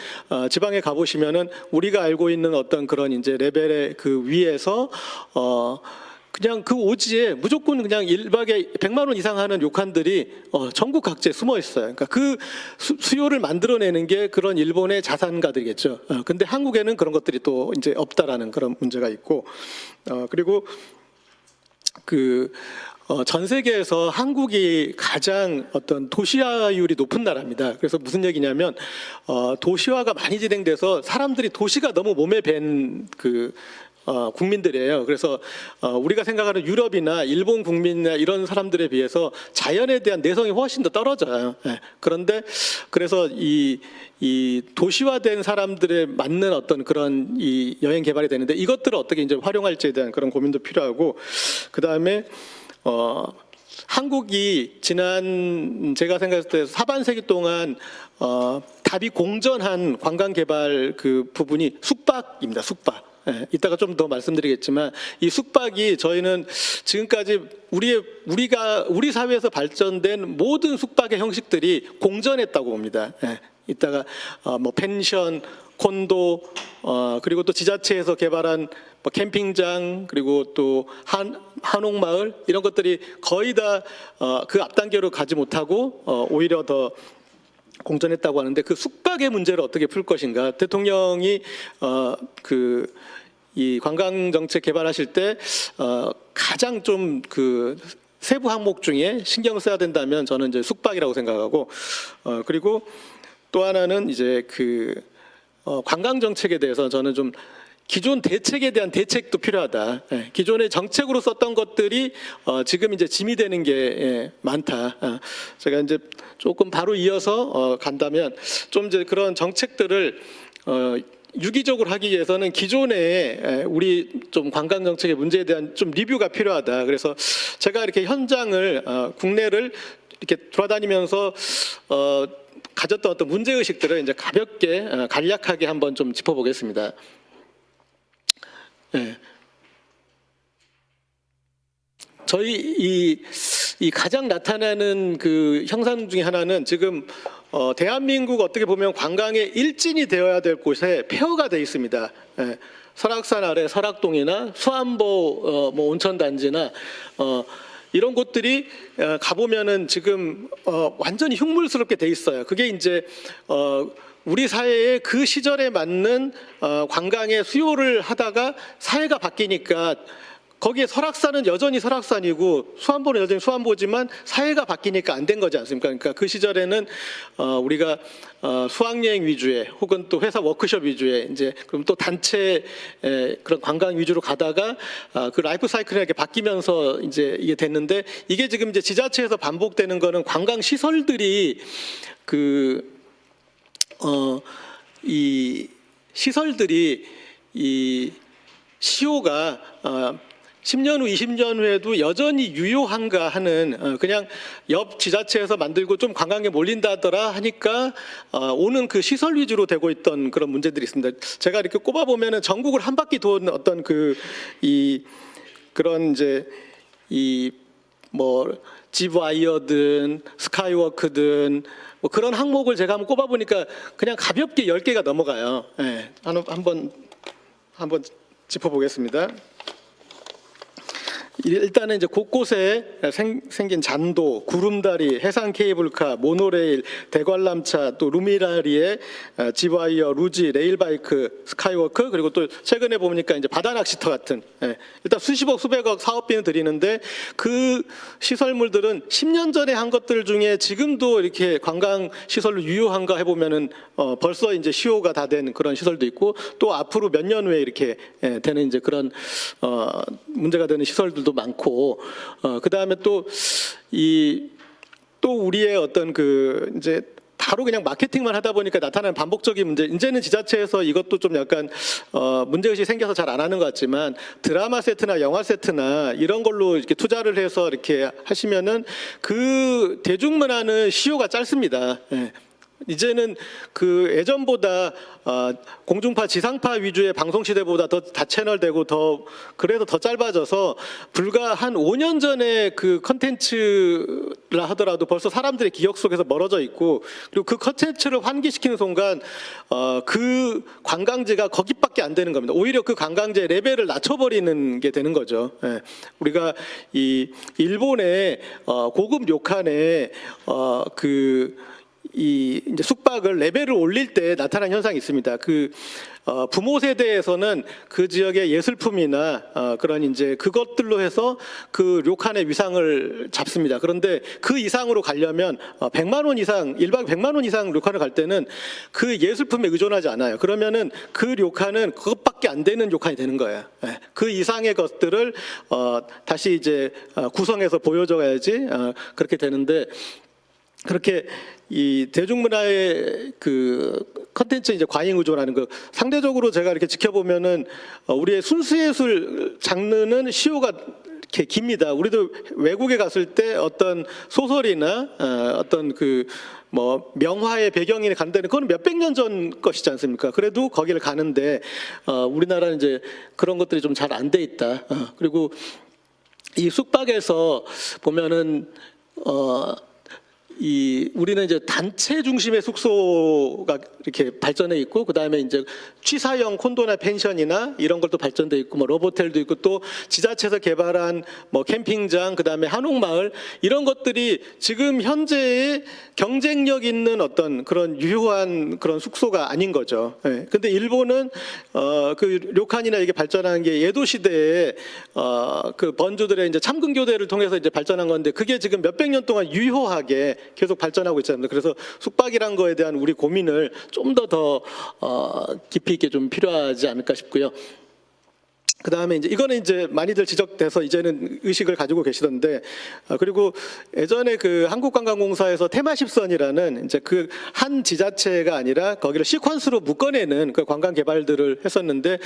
지방에 가보시면은 우리가 알고 있는 어떤 그런 이제 레벨의 그 위에서 그냥 그 오지에 무조건 그냥 1박에 100만 원 이상 하는 욕한들이 전국 각지에 숨어 있어요. 그러니까 그 수요를 만들어내는 게 그런 일본의 자산가들이겠죠. 근데 한국에는 그런 것들이 또 이제 없다라는 그런 문제가 있고, 그리고 전 세계에서 한국이 가장 어떤 도시화율이 높은 나라입니다. 그래서 무슨 얘기냐면 도시화가 많이 진행돼서 사람들이 도시가 너무 몸에 밴 국민들이에요. 그래서 우리가 생각하는 유럽이나 일본 국민이나 이런 사람들에 비해서 자연에 대한 내성이 훨씬 더 떨어져요. 그런데 그래서 이 도시화된 사람들에 맞는 어떤 그런 이 여행 개발이 되는데 이것들을 어떻게 이제 활용할지에 대한 그런 고민도 필요하고, 그 다음에 한국이 지난 제가 생각했을 때 하반세기 동안 답이 공전한 관광 개발 그 부분이 숙박입니다. 숙박. 이따가 좀 더 말씀드리겠지만 이 숙박이 저희는 지금까지 우리 사회에서 발전된 모든 숙박의 형식들이 공전했다고 봅니다. 이따가 뭐 펜션, 콘도, 그리고 또 지자체에서 개발한 뭐 캠핑장, 그리고 또 한옥마을 이런 것들이 거의 다 그 앞단계로 가지 못하고 오히려 더 공전했다고 하는데, 그 숙박의 문제를 어떻게 풀 것인가. 대통령이 이 관광 정책 개발하실 때 가장 좀 세부 항목 중에 신경을 써야 된다면 저는 이제 숙박이라고 생각하고, 그리고 또 하나는 이제 관광 정책에 대해서 저는 좀 기존 대책에 대한 대책도 필요하다. 기존의 정책으로 썼던 것들이 지금 이제 짐이 되는 게 많다. 제가 이제 조금 바로 이어서 간다면 좀 이제 그런 정책들을 유기적으로 하기 위해서는 기존의 우리 좀 관광 정책의 문제에 대한 좀 리뷰가 필요하다. 그래서 제가 이렇게 현장을 국내를 이렇게 돌아다니면서 가졌던 어떤 문제 의식들을 이제 가볍게 간략하게 한번 좀 짚어보겠습니다. 저희 이 가장 나타나는 그 형상 중에 하나는 지금 대한민국 어떻게 보면 관광의 일진이 되어야 될 곳에 폐허가 돼 있습니다. 설악산 아래 설악동이나 수안보 뭐 온천단지나 이런 곳들이 가보면은 지금 완전히 흉물스럽게 돼 있어요. 그게 이제 우리 사회의 그 시절에 맞는 관광의 수요를 하다가 사회가 바뀌니까 거기에 설악산은 여전히 설악산이고 수안보는 여전히 수안보지만 사회가 바뀌니까 안 된 거지 않습니까? 그러니까 그 시절에는 우리가 수학여행 위주의 혹은 또 회사 워크숍 위주의 이제 그럼 또 단체 그런 관광 위주로 가다가 그 라이프 사이클이 이렇게 바뀌면서 이제 이게 됐는데, 이게 지금 이제 지자체에서 반복되는 거는 관광 시설들이 이 시설들이 이 시효가 10년 후, 20년 후에도 여전히 유효한가 하는, 그냥 옆 지자체에서 만들고 좀 관광에 몰린다더라 하니까 오는 그 시설 위주로 되고 있던 그런 문제들이 있습니다. 제가 이렇게 꼽아보면은 전국을 한 바퀴 돈 어떤 그런 이제 뭐 집와이어든 스카이워크든 뭐 그런 항목을 제가 한번 꼽아보니까 그냥 가볍게 10개가 넘어가요. 한번 짚어보겠습니다. 일단은 이제 곳곳에 생긴 잔도, 구름다리, 해상 케이블카, 모노레일, 대관람차, 또 루미나리에 지와이어, 루지, 레일바이크, 스카이워크, 그리고 또 최근에 보니까 이제 바다 낚시터 같은, 일단 수십억, 수백억 사업비는 들이는데 그 시설물들은 10년 전에 한 것들 중에 지금도 이렇게 관광 시설로 유효한가 해보면은 벌써 이제 시효가 다 된 그런 시설도 있고, 또 앞으로 몇 년 후에 이렇게 되는 이제 그런 문제가 되는 시설들도 많고, 그 다음에 또 우리의 어떤 이제 바로 그냥 마케팅만 하다 보니까 나타나는 반복적인 문제, 이제는 지자체에서 이것도 좀 약간 문제의식이 생겨서 잘 안 하는 것 같지만 드라마 세트나 영화 세트나 이런 걸로 이렇게 투자를 해서 이렇게 하시면은 그 대중문화는 시효가 짧습니다. 이제는 그 예전보다 공중파, 지상파 위주의 방송 시대보다 더 다채널되고 그래도 더 짧아져서 불과 한 5년 전에 그 컨텐츠라 하더라도 벌써 사람들의 기억 속에서 멀어져 있고, 그리고 그 컨텐츠를 환기시키는 순간 그 관광지가 거기밖에 안 되는 겁니다. 오히려 그 관광지의 레벨을 낮춰버리는 게 되는 거죠. 예. 우리가 이 일본의 고급 료칸에 이제 숙박을 레벨을 올릴 때 나타난 현상이 있습니다. 부모 세대에서는 그 지역의 예술품이나 그런 이제 그것들로 해서 그 료칸의 위상을 잡습니다. 그런데 그 이상으로 가려면 100만 원 이상, 1박 100만 원 이상 료칸을 갈 때는 그 예술품에 의존하지 않아요. 그러면은 그 료칸은 그것밖에 안 되는 료칸이 되는 거예요. 그 이상의 것들을 다시 이제 구성해서 보여줘야지 그렇게 되는데, 그렇게 이 대중문화의 그 컨텐츠 이제 과잉 의존하는 거, 상대적으로 제가 이렇게 지켜보면은 우리의 순수예술 장르는 시효가 이렇게 깁니다. 우리도 외국에 갔을 때 어떤 소설이나 어떤 명화의 배경이 간 데는 그건 몇백 년 전 것이지 않습니까? 그래도 거기를 가는데 우리나라는 이제 그런 것들이 좀 잘 안 돼 있다. 그리고 이 숙박에서 보면은 우리는 이제 단체 중심의 숙소가 이렇게 발전해 있고, 그 다음에 이제 취사형 콘도나 펜션이나 이런 것도 발전돼 있고, 뭐 러브호텔도 있고, 또 지자체에서 개발한 뭐 캠핑장, 그 다음에 한옥마을, 이런 것들이 지금 현재의 경쟁력 있는 어떤 그런 유효한 그런 숙소가 아닌 거죠. 예. 근데 일본은 그 료칸이나 이게 발전한 게 에도 시대에 그 번주들의 이제 참근 교대를 통해서 이제 발전한 건데, 그게 지금 몇백 년 동안 유효하게 계속 발전하고 있잖아요. 그래서 숙박이란 거에 대한 우리 고민을 좀 더 깊이 있게 좀 필요하지 않을까 싶고요. 그 다음에 이거는 이제 많이들 지적돼서 이제는 의식을 가지고 계시던데, 그리고 예전에 그 한국관광공사에서 테마십선이라는 이제 그 한 지자체가 아니라 거기를 시퀀스로 묶어내는 그 관광 개발들을 했었는데,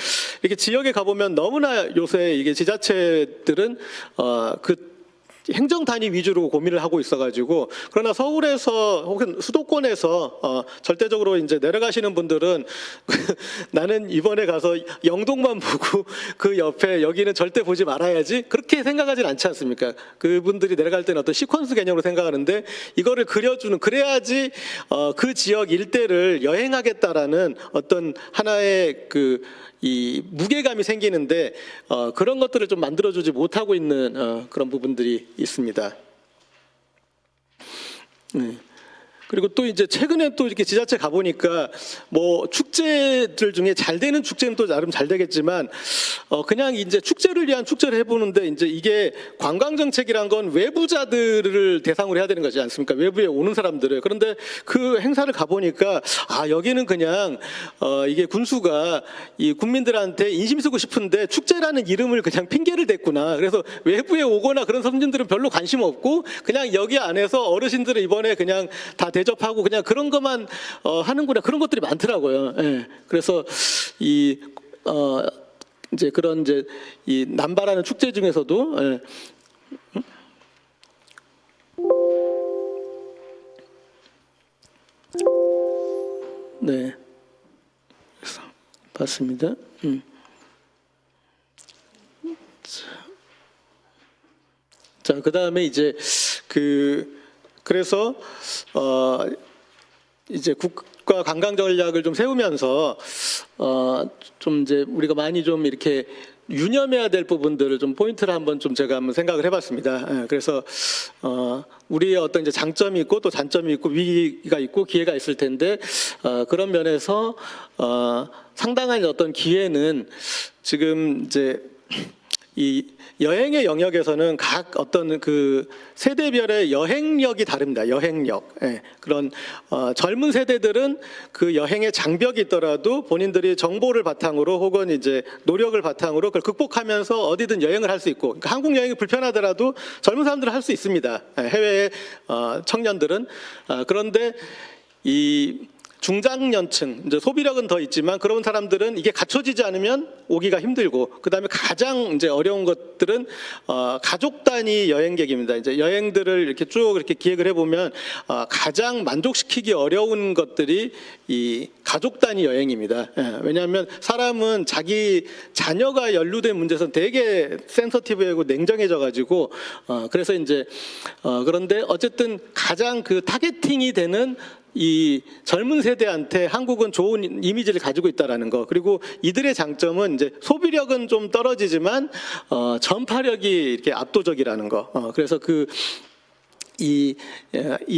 이렇게 지역에 가보면 너무나 요새 이게 지자체들은 행정 단위 위주로 고민을 하고 있어가지고, 그러나 서울에서 혹은 수도권에서 절대적으로 이제 내려가시는 분들은 나는 이번에 가서 영동만 보고 그 옆에 여기는 절대 보지 말아야지, 그렇게 생각하진 않지 않습니까? 그분들이 내려갈 때는 어떤 시퀀스 개념으로 생각하는데, 이거를 그려주는, 그래야지 그 지역 일대를 여행하겠다라는 어떤 하나의 이 무게감이 생기는데, 그런 것들을 좀 만들어주지 못하고 있는 그런 부분들이 있습니다. 그리고 또 이제 최근에 또 이렇게 지자체 가보니까 뭐 축제들 중에 잘 되는 축제는 또 나름 잘 되겠지만 그냥 이제 축제를 위한 축제를 해보는데, 이제 이게 관광정책이란 건 외부자들을 대상으로 해야 되는 거지 않습니까? 외부에 오는 사람들을. 그런데 그 행사를 가보니까 여기는 그냥 이게 군수가 이 국민들한테 인심 쓰고 싶은데 축제라는 이름을 그냥 핑계를 댔구나. 그래서 외부에 오거나 그런 선진들은 별로 관심 없고 그냥 여기 안에서 어르신들을 이번에 그냥 다 대접하고 그냥 그런 것만 하는구나, 그런 것들이 많더라고요. 예. 그래서 이제 그런 이제 이 남발하는 축제 중에서도 네, 그래서 봤습니다. 자, 그 다음에 이제 그래서 이제 국가 관광 전략을 좀 세우면서 좀 이제 우리가 많이 좀 이렇게 유념해야 될 부분들을 좀 포인트를 한번 제가 생각을 해봤습니다. 그래서 우리의 어떤 이제 장점이 있고 또 단점이 있고 위기가 있고 기회가 있을 텐데, 그런 면에서 상당한 어떤 기회는 지금 이제 이 여행의 영역에서는 각 어떤 그 세대별의 여행력이 다릅니다. 여행력. 예. 그런 젊은 세대들은 그 여행의 장벽이 있더라도 본인들이 정보를 바탕으로 혹은 이제 노력을 바탕으로 그걸 극복하면서 어디든 여행을 할 수 있고, 그러니까 한국 여행이 불편하더라도 젊은 사람들은 할 수 있습니다. 해외의 청년들은. 그런데 중장년층, 이제 소비력은 더 있지만 그런 사람들은 이게 갖춰지지 않으면 오기가 힘들고, 그다음에 가장 이제 어려운 것들은 가족 단위 여행객입니다. 이제 여행들을 이렇게 쭉 이렇게 기획을 해보면 가장 만족시키기 어려운 것들이 이 가족 단위 여행입니다. 예, 왜냐하면 사람은 자기 자녀가 연루된 문제에서 되게 센서티브하고 냉정해져가지고 그래서 이제 그런데 어쨌든 가장 그 타겟팅이 되는 이 젊은 세대한테 한국은 좋은 이미지를 가지고 있다라는 거, 그리고 이들의 장점은 이제 소비력은 좀 떨어지지만 전파력이 이렇게 압도적이라는 거. 그래서 이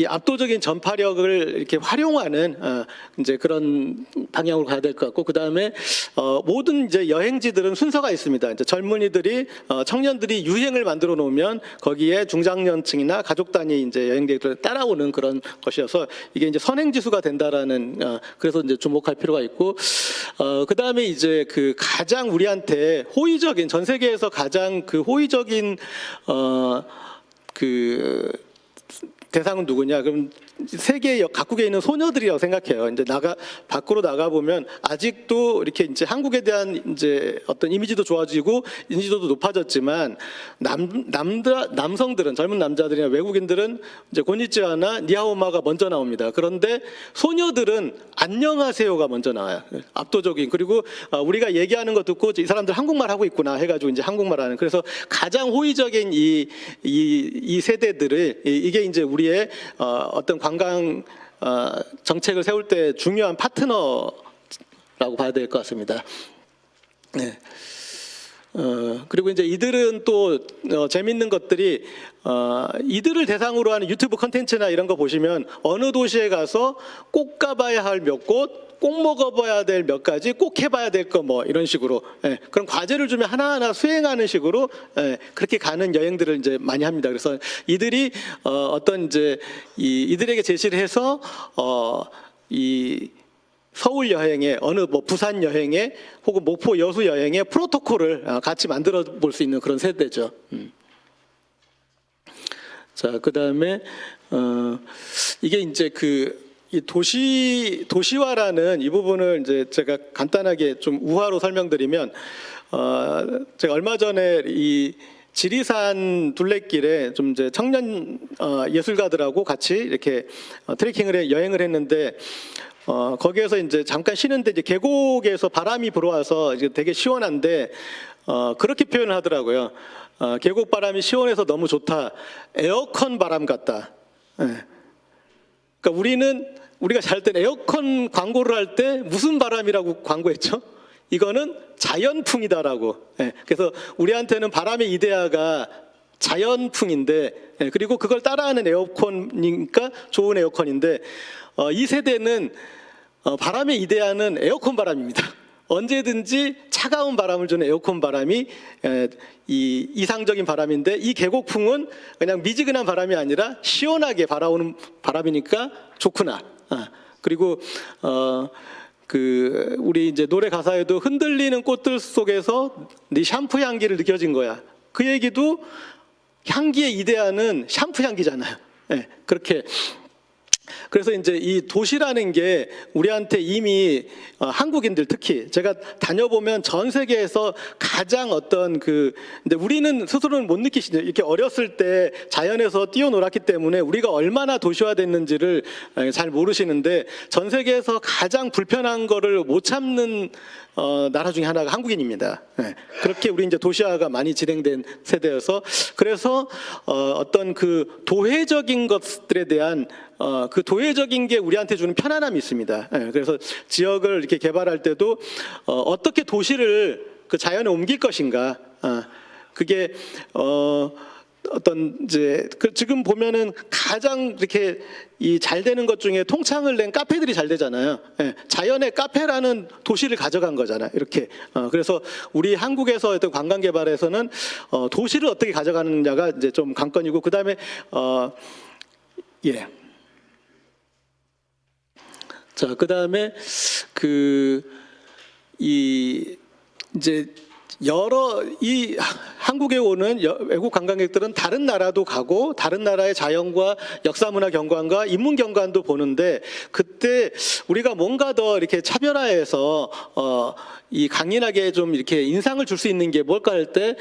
압도적인 전파력을 이렇게 활용하는 이제 그런 방향으로 가야 될 것 같고, 그 다음에 모든 이제 여행지들은 순서가 있습니다. 이제 젊은이들이 청년들이 유행을 만들어 놓으면 거기에 중장년층이나 가족 단위 이제 여행객들 따라오는 그런 것이어서 이게 이제 선행지수가 된다라는 그래서 이제 주목할 필요가 있고, 그 다음에 이제 그 가장 우리한테 호의적인, 전 세계에서 가장 그 호의적인 그 대상은 누구냐? 그럼 세계 각국에 있는 소녀들이라고 생각해요. 이제 밖으로 나가 보면 아직도 이렇게 이제 한국에 대한 이제 어떤 이미지도 좋아지고 인지도도 높아졌지만 남성들은, 젊은 남자들이나 외국인들은 이제 곤니치와나 니하오마가 먼저 나옵니다. 그런데 소녀들은 안녕하세요가 먼저 나와요. 압도적인. 그리고 우리가 얘기하는 거 듣고 이 사람들 한국말 하고 있구나 해가지고 이제 한국말 하는. 그래서 가장 호의적인 이 세대들을 이게 이제 우리의 어떤 관광 정책을 세울 때 중요한 파트너라고 봐야 될 것 같습니다. 네. 그리고 이제 이들은 또 재밌는 것들이 이들을 대상으로 하는 유튜브 컨텐츠나 이런 거 보시면 어느 도시에 가서 꼭 가봐야 할 몇 곳, 꼭 먹어봐야 될 몇 가지, 꼭 해봐야 될 거 뭐 이런 식으로 그런 과제를 주면 하나하나 수행하는 식으로 그렇게 가는 여행들을 이제 많이 합니다. 그래서 이들이 어떤 이제 이들에게 제시를 해서 이 서울 여행에 어느 뭐 부산 여행에 혹은 목포 여수 여행에 프로토콜을 같이 만들어 볼 수 있는 그런 세대죠. 자, 그다음에 이게 이제 이 도시화라는 이 부분을 이제 제가 간단하게 좀 우화로 설명드리면 제가 얼마 전에 이 지리산 둘레길에 좀 이제 청년 예술가들하고 같이 이렇게 여행을 했는데 거기에서 이제 잠깐 쉬는데 이제 계곡에서 바람이 불어와서 이제 되게 시원한데 그렇게 표현을 하더라고요. 계곡 바람이 시원해서 너무 좋다. 에어컨 바람 같다. 그러니까 우리가 잘 때 에어컨 광고를 할 때 무슨 바람이라고 광고했죠? 이거는 자연풍이다라고. 그래서 우리한테는 바람의 이데아가 자연풍인데, 그리고 그걸 따라하는 에어컨이니까 좋은 에어컨인데, 이 세대는 바람의 이데아는 에어컨 바람입니다. 언제든지 차가운 바람을 주는 에어컨 바람이 이상적인 바람인데, 이 계곡풍은 그냥 미지근한 바람이 아니라 시원하게 바라오는 바람이니까 좋구나. 그리고 우리 이제 노래 가사에도 흔들리는 꽃들 속에서 네 샴푸 향기를 느껴진 거야. 그 얘기도 향기의 이데아는 샴푸 향기잖아요. 그렇게. 그래서 이제 이 도시라는 게 우리한테 이미 한국인들 특히 제가 다녀보면 전 세계에서 가장 어떤 근데 우리는 스스로는 못 느끼시죠. 이렇게 어렸을 때 자연에서 뛰어놀았기 때문에 우리가 얼마나 도시화됐는지를 잘 모르시는데 전 세계에서 가장 불편한 거를 못 참는 나라 중에 하나가 한국인입니다. 그렇게 우리 이제 도시화가 많이 진행된 세대여서 그래서 어떤 도회적인 것들에 대한 그 도회적인 게 우리한테 주는 편안함이 있습니다. 그래서 지역을 이렇게 개발할 때도 어떻게 도시를 그 자연에 옮길 것인가, 그게 어떤 이제 지금 보면은 가장 이렇게 잘 되는 것 중에 통창을 낸 카페들이 잘 되잖아요. 자연의 카페라는 도시를 가져간 거잖아요. 이렇게. 그래서 우리 한국에서 어떤 관광 개발에서는 도시를 어떻게 가져가느냐가 이제 좀 관건이고, 그 다음에 자, 그 다음에 이제 한국 한국에 오는 외국 관광객들은 다른 나라도 가고 다른 나라의 자연과 역사문화 경관과 인문 경관도 보는데 그때 우리가 뭔가 더 이렇게 차별화해서 이 강인하게 좀 이렇게 인상을 줄 수 있는 게 뭘까 할 때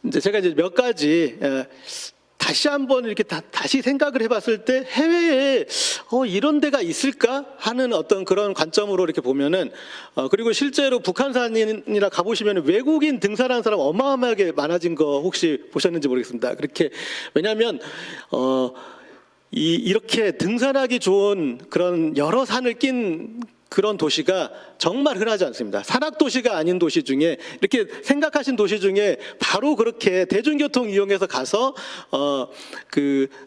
이제 제가 이제 몇 가지 다시 한번 이렇게 다시 생각을 해봤을 때 해외에 이런 데가 있을까 하는 어떤 그런 관점으로 이렇게 보면은 그리고 실제로 북한산이나 가보시면 외국인 등산하는 사람 어마어마하게 많아진 거 혹시 보셨는지 모르겠습니다. 그렇게 왜냐하면 이렇게 등산하기 좋은 그런 여러 산을 낀 그런 도시가 정말 흔하지 않습니다. 산악 도시가 아닌 도시 중에 이렇게 생각하신 도시 중에 바로 그렇게 대중교통 이용해서 가서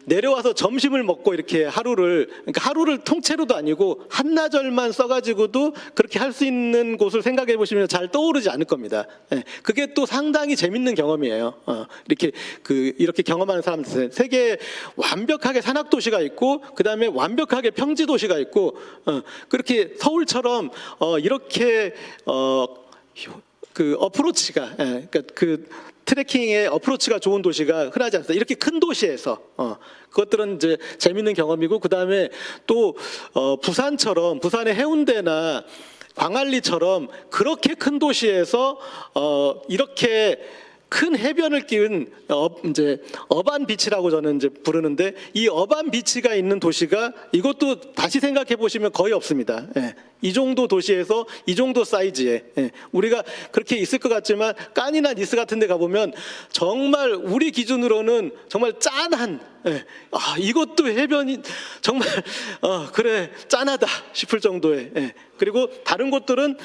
내려와서 점심을 먹고 이렇게 그러니까 하루를 통째로도 아니고 한나절만 써가지고도 그렇게 할 수 있는 곳을 생각해 보시면 잘 떠오르지 않을 겁니다. 그게 또 상당히 재밌는 경험이에요. 이렇게 경험하는 사람들 세계에 완벽하게 산악 도시가 있고 그 다음에 완벽하게 평지 도시가 있고 그렇게 서울처럼 이렇게 그 어프로치가 그러니까 그 트레킹의 어프로치가 좋은 도시가 흔하지 않습니다. 이렇게 큰 도시에서 그것들은 이제 재밌는 경험이고 그 다음에 또 부산처럼 부산의 해운대나 광안리처럼 그렇게 큰 도시에서 이렇게 큰 해변을 끼운 이제 어반 비치라고 저는 이제 부르는데 이 어반 비치가 있는 도시가 이것도 다시 생각해 보시면 거의 없습니다. 이 정도 도시에서 이 정도 사이즈에 우리가 그렇게 있을 것 같지만 깐이나 니스 같은 데 가보면 정말 우리 기준으로는 정말 짠한 이것도 해변이 정말 그래 짠하다 싶을 정도의 그리고 다른 곳들은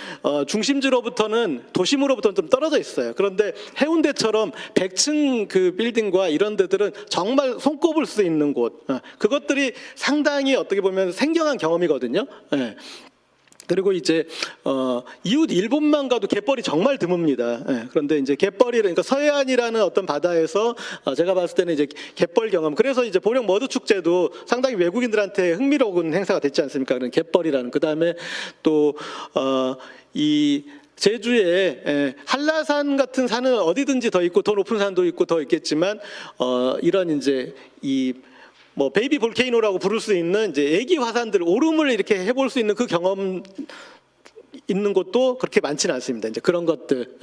중심지로부터는 도심으로부터는 좀 떨어져 있어요. 그런데 해운대처럼 100층 그 빌딩과 이런 데들은 정말 손꼽을 수 있는 곳 그것들이 상당히 어떻게 보면 생경한 경험이거든요. 그리고 이제 이웃 일본만 가도 갯벌이 정말 드뭅니다. 그런데 이제 갯벌이 그러니까 서해안이라는 어떤 바다에서 제가 봤을 때는 이제 갯벌 경험. 그래서 이제 보령 머드 축제도 상당히 외국인들한테 흥미로운 행사가 됐지 않습니까? 그런 갯벌이라는. 그 다음에 또 이 제주에 한라산 같은 산은 어디든지 더 있고 더 높은 산도 있고 더 있겠지만 이런 이제 베이비 볼케이노라고 부를 수 있는 이제 애기 화산들 오름을 이렇게 해볼 수 있는 그 경험 있는 곳도 그렇게 많지는 않습니다. 이제 그런 것들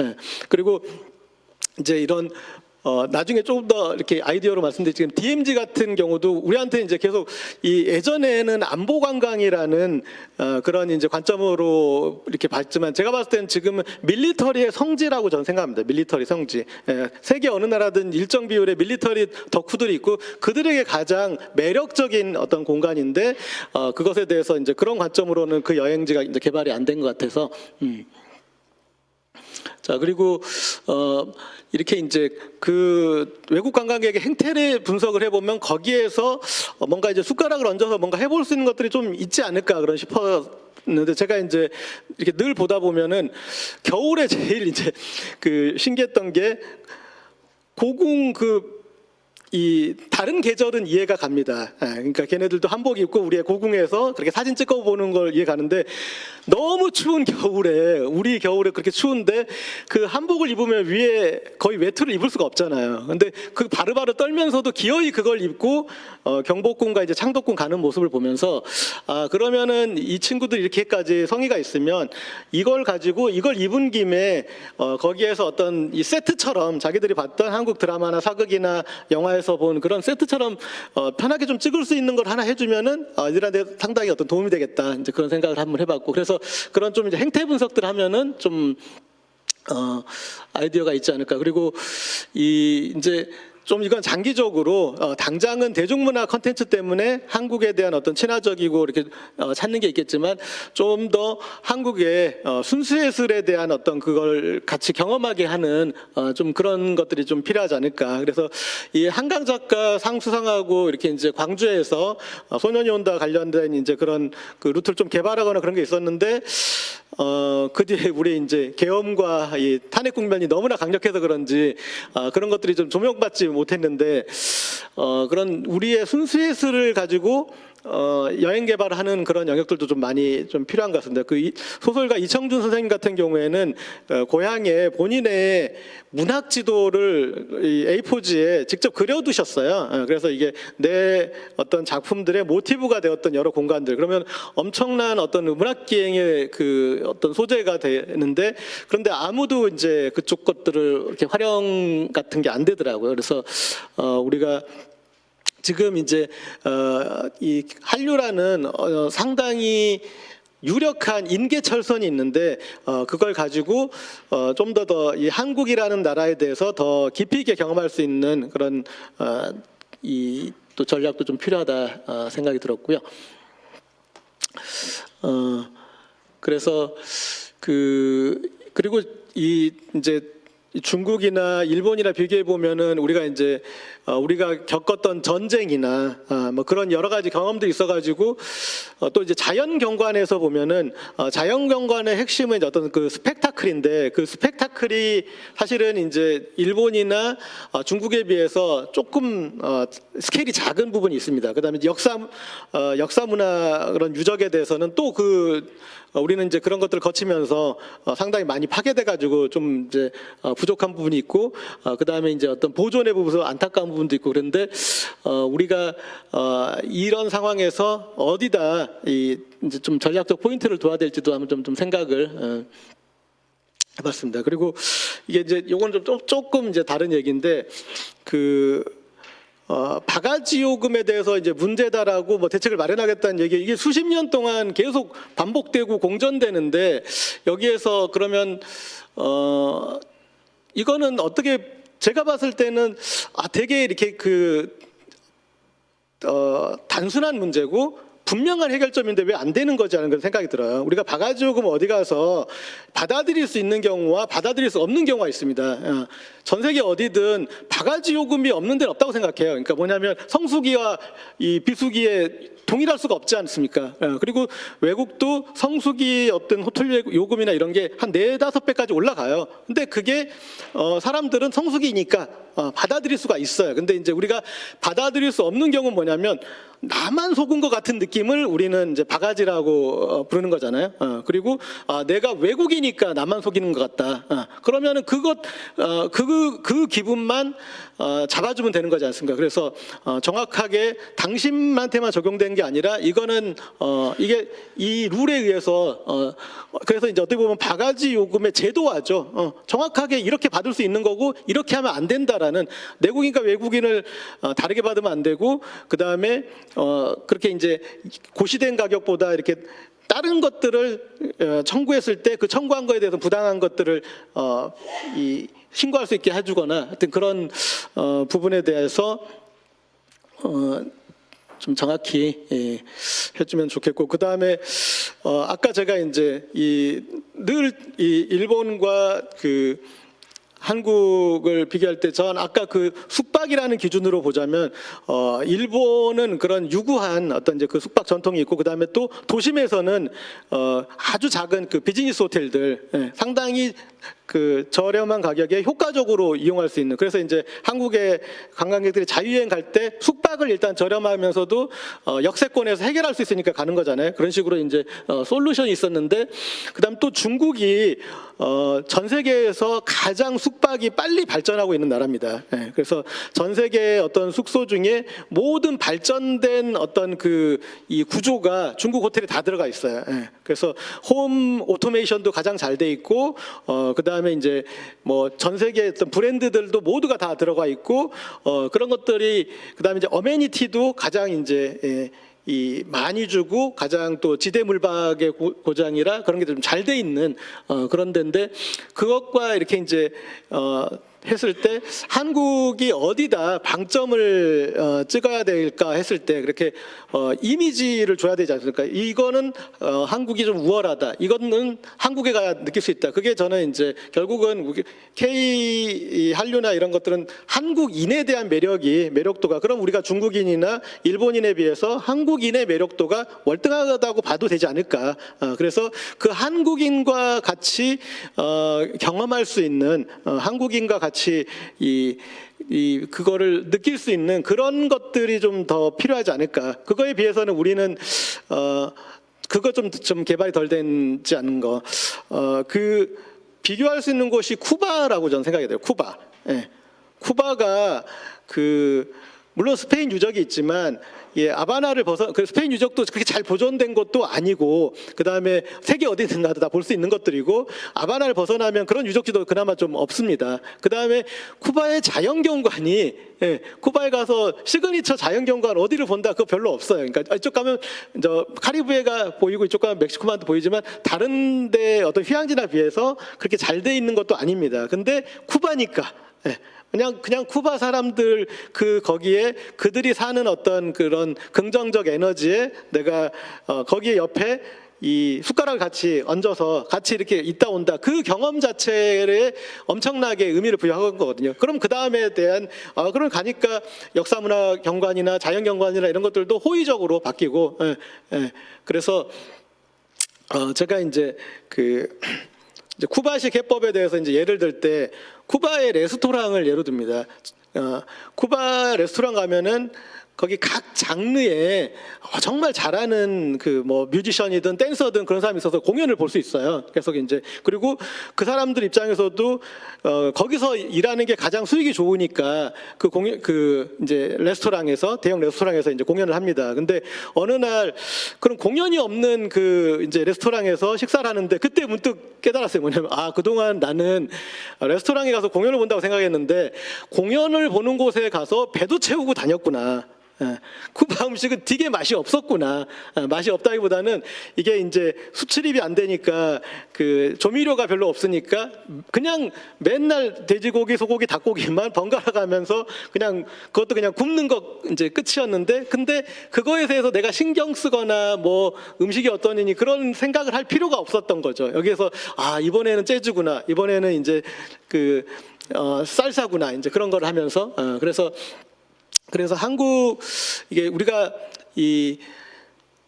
그리고 이제 이런 나중에 조금 더 이렇게 아이디어로 말씀드리지만 DMZ 같은 경우도 우리한테 이제 계속 예전에는 안보 관광이라는 그런 이제 관점으로 이렇게 봤지만 제가 봤을 때는 지금은 밀리터리의 성지라고 저는 생각합니다. 밀리터리 성지. 세계 어느 나라든 일정 비율의 밀리터리 덕후들이 있고 그들에게 가장 매력적인 어떤 공간인데 그것에 대해서 이제 그런 관점으로는 그 여행지가 이제 개발이 안 된 것 같아서. 자 그리고 이렇게 이제 그 외국 관광객의 행태를 분석을 해보면 거기에서 뭔가 이제 숟가락을 얹어서 뭔가 해볼 수 있는 것들이 좀 있지 않을까 그런 싶었는데 제가 이제 이렇게 늘 보다 보면은 겨울에 제일 이제 그 신기했던 게 고궁 이 다른 계절은 이해가 갑니다. 그러니까 걔네들도 한복 입고 우리의 고궁에서 그렇게 사진 찍어 보는 걸 이해 가는데 너무 추운 겨울에 우리 겨울에 그렇게 추운데 그 한복을 입으면 위에 거의 외투를 입을 수가 없잖아요. 근데 그 바르바르 떨면서도 기어이 그걸 입고 경복궁과 이제 창덕궁 가는 모습을 보면서 그러면은 이 친구들 이렇게까지 성의가 있으면 이걸 가지고 이걸 입은 김에 거기에서 어떤 이 세트처럼 자기들이 봤던 한국 드라마나 사극이나 영화에서 본 그런 세트처럼 편하게 좀 찍을 수 있는 걸 하나 해주면은 이들한테 상당히 어떤 도움이 되겠다 이제 그런 생각을 한번 해봤고 그래서 그런 좀 이제 행태 분석들 하면은 좀 아이디어가 있지 않을까. 그리고 이제 좀 이건 장기적으로 당장은 대중문화 컨텐츠 때문에 한국에 대한 어떤 친화적이고 이렇게 찾는 게 있겠지만 좀 더 한국의 순수예술에 대한 어떤 그걸 같이 경험하게 하는 좀 그런 것들이 좀 필요하지 않을까. 그래서 이 한강 작가 상 수상하고 이렇게 이제 광주에서 소년이 온다 관련된 이제 그런 그 루트를 좀 개발하거나 그런 게 있었는데 그 뒤에 우리 이제 계엄과 이 탄핵 국면이 너무나 강력해서 그런지 그런 것들이 좀 조명받지 못했는데 그런 우리의 순수예술을 가지고 여행 개발하는 그런 영역들도 좀 많이 좀 필요한 것 같습니다. 그 소설가 이청준 선생님 같은 경우에는 고향에 본인의 문학 지도를 이 A4지에 직접 그려두셨어요. 그래서 이게 내 어떤 작품들의 모티브가 되었던 여러 공간들. 그러면 엄청난 어떤 문학기행의 그 어떤 소재가 되는데, 그런데 아무도 이제 그쪽 것들을 이렇게 활용 같은 게 안 되더라고요. 그래서 우리가 지금 이제 이 한류라는 상당히 유력한 인계철선이 있는데 그걸 가지고 좀 더 이 한국이라는 나라에 대해서 더 깊이 있게 경험할 수 있는 그런 이 또 전략도 좀 필요하다 생각이 들었고요. 그래서 그리고 이 이제 중국이나 일본이나 비교해 보면은 우리가 이제 우리가 겪었던 전쟁이나 뭐 그런 여러 가지 경험들이 있어가지고 또 이제 자연 경관에서 보면은 자연 경관의 핵심은 이제 어떤 그 스펙타클인데, 그 스펙타클이 사실은 이제 일본이나 중국에 비해서 조금 스케일이 작은 부분이 있습니다. 그다음에 역사 문화 그런 유적에 대해서는 또 우리는 이제 그런 것들을 거치면서 상당히 많이 파괴돼 가지고 좀 이제 부족한 부분이 있고, 그다음에 이제 어떤 보존의 부분에서 안타까운 부분도 있고, 그런데 우리가 이런 상황에서 어디다 이제 좀 전략적 포인트를 둬야 될지도 한번 좀 생각을 해봤습니다. 그리고 이게 이제 요건 좀 조금 이제 다른 얘기인데, 바가지 요금에 대해서 이제 문제다라고 뭐 대책을 마련하겠다는 얘기, 이게 수십 년 동안 계속 반복되고 공전되는데, 여기에서 그러면 이거는 어떻게 제가 봤을 때는 되게 이렇게 단순한 문제고 분명한 해결점인데 왜 안 되는 거지 하는 그런 생각이 들어요. 우리가 바가지 요금 어디 가서 받아들일 수 있는 경우와 받아들일 수 없는 경우가 있습니다. 전 세계 어디든 바가지 요금이 없는 데는 없다고 생각해요. 그러니까 뭐냐면 성수기와 이 비수기에 동일할 수가 없지 않습니까? 그리고 외국도 성수기 어떤 호텔 요금이나 이런 게 한 4-5배까지 올라가요. 근데 그게 사람들은 성수기니까 받아들일 수가 있어요. 근데 이제 우리가 받아들일 수 없는 경우는 뭐냐면 나만 속은 것 같은 느낌을 우리는 이제 바가지라고 부르는 거잖아요. 그리고 내가 외국이니까 나만 속이는 것 같다. 그러면은 그 기분만 잡아주면 되는 거지 않습니까? 그래서 정확하게 당신한테만 적용된 게 아니라 이거는 이게 이 룰에 의해서 그래서 이제 어떻게 보면 바가지 요금의 제도화죠. 정확하게 이렇게 받을 수 있는 거고 이렇게 하면 안 된다라는, 내국인과 외국인을 다르게 받으면 안 되고, 그 다음에 그렇게 이제 고시된 가격보다 이렇게 다른 것들을 청구했을 때 그 청구한 거에 대해서 부당한 것들을 신고할 수 있게 해주거나 하여튼 그런 부분에 대해서 좀 정확히 해주면 좋겠고, 그 다음에 아까 제가 이제 늘 일본과 한국을 비교할 때 전 아까 숙박이라는 기준으로 보자면 일본은 그런 유구한 어떤 이제 숙박 전통이 있고, 그다음에 또 도심에서는 아주 작은 비즈니스 호텔들 상당히 저렴한 가격에 효과적으로 이용할 수 있는, 그래서 이제 한국의 관광객들이 자유여행 갈 때 숙박을 일단 저렴하면서도 역세권에서 해결할 수 있으니까 가는 거잖아요. 그런 식으로 이제 솔루션이 있었는데, 그다음 또 중국이 전 세계에서 가장 숙박이 빨리 발전하고 있는 나라입니다. 그래서 전 세계의 어떤 숙소 중에 모든 발전된 어떤 이 구조가 중국 호텔에 다 들어가 있어요. 그래서 홈 오토메이션도 가장 잘 돼 있고, 그다음에 이제 뭐 전 세계의 어떤 브랜드들도 모두가 다 들어가 있고, 그런 것들이, 그다음에 이제 어메니티도 가장 이제 많이 주고 가장 또 지대물박의 고장이라 그런 게 좀 잘 돼 있는 그런 데인데, 그것과 이렇게 이제 했을 때 한국이 어디다 방점을 찍어야 될까 했을 때 그렇게 이미지를 줘야 되지 않습니까? 이거는 한국이 좀 우월하다, 이거는 한국에 가야 느낄 수 있다. 그게 저는 이제 결국은 K 한류나 이런 것들은 한국인에 대한 매력도가, 그럼 우리가 중국인이나 일본인에 비해서 한국인의 매력도가 월등하다고 봐도 되지 않을까. 그래서 그 한국인과 같이 경험할 수 있는, 한국인과 같이 같이 그거를 느낄 수 있는 그런 것들이 좀 더 필요하지 않을까. 그거에 비해서는 우리는 그거 좀 개발이 덜 되지 않은 거. 비교할 수 있는 곳이 쿠바라고 저는 생각이 돼요. 쿠바. 예. 쿠바가 물론 스페인 유적이 있지만 아바나를 스페인 유적도 그렇게 잘 보존된 것도 아니고, 그 다음에 세계 어디든 가도 다 볼 수 있는 것들이고, 아바나를 벗어나면 그런 유적지도 그나마 좀 없습니다. 그 다음에 쿠바의 자연경관이, 쿠바에 가서 시그니처 자연경관 어디를 본다, 그거 별로 없어요. 그러니까 이쪽 가면 카리브해가 보이고 이쪽 가면 멕시코만도 보이지만 다른 데 어떤 휴양지나 비해서 그렇게 잘 돼 있는 것도 아닙니다. 근데 쿠바니까, 그냥 쿠바 사람들 거기에 그들이 사는 어떤 그런 긍정적 에너지에 내가 거기에 옆에 이 숟가락을 같이 얹어서 같이 이렇게 있다 온다, 그 경험 자체에 엄청나게 의미를 부여한 거거든요. 그럼 그 다음에 대한 그럼 가니까 역사문화 경관이나 자연 경관이나 이런 것들도 호의적으로 바뀌고, 그래서 제가 이제 쿠바식 해법에 대해서 이제 예를 들 때 쿠바의 레스토랑을 예로 듭니다. 쿠바 레스토랑 가면은 거기 각 장르에 정말 잘하는 뮤지션이든 댄서든 그런 사람이 있어서 공연을 볼 수 있어요. 그래서 이제 그리고 그 사람들 입장에서도 거기서 일하는 게 가장 수익이 좋으니까 이제 대형 레스토랑에서 이제 공연을 합니다. 근데 어느 날 그런 공연이 없는 이제 레스토랑에서 식사를 하는데 그때 문득 깨달았어요. 뭐냐면 그동안 나는 레스토랑에 가서 공연을 본다고 생각했는데 공연을 보는 곳에 가서 배도 채우고 다녔구나. 쿠바 음식은 되게 맛이 없었구나. 맛이 없다기보다는 이게 이제 수출입이 안 되니까 조미료가 별로 없으니까 그냥 맨날 돼지고기, 소고기, 닭고기만 번갈아 가면서 그것도 그냥 굽는 거 이제 끝이었는데, 근데 그거에 대해서 내가 신경 쓰거나 음식이 어떠니 그런 생각을 할 필요가 없었던 거죠. 여기에서 이번에는 재즈구나, 이번에는 이제 살사구나, 이제 그런 걸 하면서 그래서 이게 우리가 이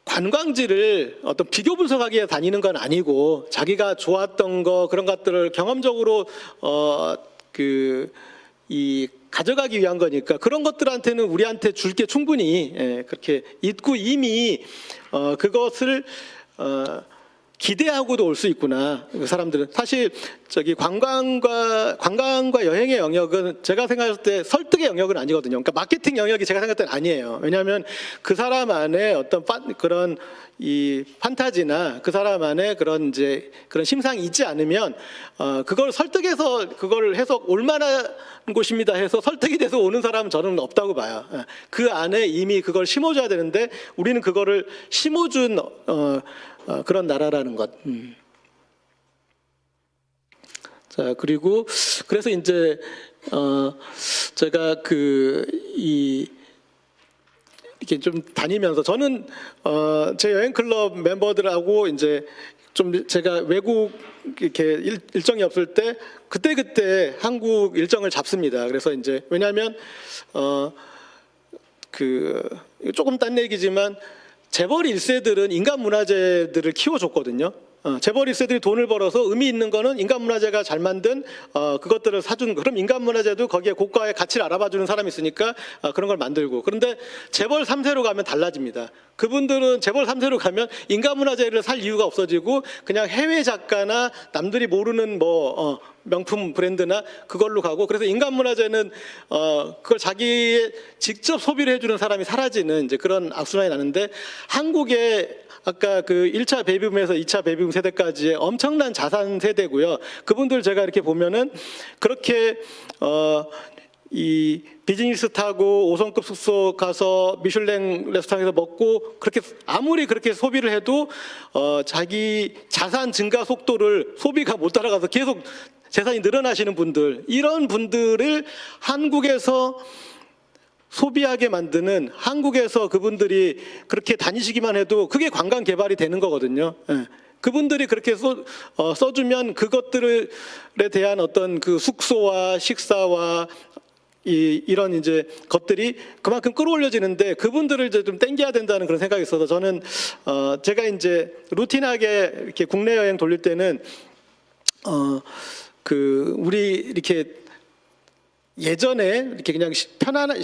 관광지를 어떤 비교 분석하기 위해 다니는 건 아니고, 자기가 좋았던 거 그런 것들을 경험적으로 가져가기 위한 거니까 그런 것들한테는 우리한테 줄 게 충분히 그렇게 있고, 이미 그것을 기대하고도 올 수 있구나. 그 사람들은 사실 관광과 여행의 영역은 제가 생각했을 때 설득의 영역은 아니거든요. 그러니까 마케팅 영역이 제가 생각할 때는 아니에요. 왜냐하면 그 사람 안에 어떤 그런 판타지나 그 사람 안에 그런 심상이 있지 않으면 그걸 설득해서 그걸 해서 올만한 곳입니다 해서 설득이 돼서 오는 사람은 저는 없다고 봐요. 그 안에 이미 그걸 심어줘야 되는데 우리는 그거를 심어준 그런 나라라는 것. 자, 그리고 그래서 이제 제가 이렇게 좀 다니면서 저는 제 여행 클럽 멤버들하고 이제 좀 제가 외국 이렇게 일정이 없을 때 그때 한국 일정을 잡습니다. 그래서 이제 왜냐하면 조금 딴 얘기지만 재벌 1세들은 인간 문화재들을 키워줬거든요. 재벌 1세들이 돈을 벌어서 의미 있는 거는 인간 문화재가 잘 만든 그것들을 사준 거. 그럼 인간 문화재도 거기에 고가의 가치를 알아봐주는 사람이 있으니까 그런 걸 만들고. 그런데 재벌 3세로 가면 달라집니다. 그분들은 재벌 3세로 가면 인간 문화재를 살 이유가 없어지고 그냥 해외 작가나 남들이 모르는 명품 브랜드나 그걸로 가고, 그래서 인간 문화재는 그걸 자기 직접 소비를 해주는 사람이 사라지는 이제 그런 악순환이 나는데, 한국의 아까 1차 베이비붐에서 2차 베이비붐 세대까지의 엄청난 자산 세대고요. 그분들 제가 이렇게 보면은 그렇게 이 비즈니스 타고 5성급 숙소 가서 미슐랭 레스토랑에서 먹고 그렇게 아무리 그렇게 소비를 해도 자기 자산 증가 속도를 소비가 못 따라가서 계속 재산이 늘어나시는 분들, 이런 분들을 한국에서 소비하게 만드는, 한국에서 그분들이 그렇게 다니시기만 해도 그게 관광 개발이 되는 거거든요. 그분들이 그렇게 써주면 그것들에 대한 어떤 숙소와 식사와 이런 이제 것들이 그만큼 끌어올려지는데, 그분들을 이제 좀 땡겨야 된다는 그런 생각이 있어서 저는 제가 이제 루틴하게 이렇게 국내 여행 돌릴 때는 우리 이렇게 예전에 이렇게 그냥 편안한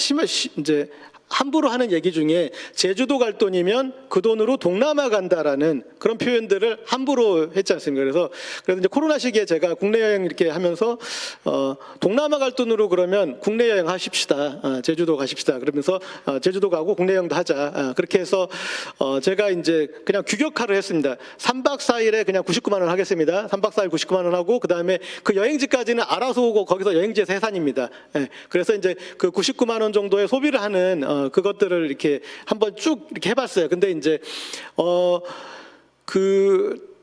이제 함부로 하는 얘기 중에 제주도 갈 돈이면 그 돈으로 동남아 간다라는 그런 표현들을 함부로 했지 않습니까? 그래서 이제 코로나 시기에 제가 국내 여행 이렇게 하면서 동남아 갈 돈으로 그러면 국내 여행 하십시다. 제주도 가십시다. 그러면서 제주도 가고 국내 여행도 하자. 그렇게 해서 제가 이제 그냥 규격화를 했습니다. 3박 4일에 그냥 99만 원 하겠습니다. 3박 4일 99만 원 하고 그다음에 그 여행지까지는 알아서 오고 거기서 여행지에서 해산입니다. 그래서 이제 그 99만 원 정도의 소비를 하는 그것들을 이렇게 한번 쭉 이렇게 해봤어요. 근데 이제 그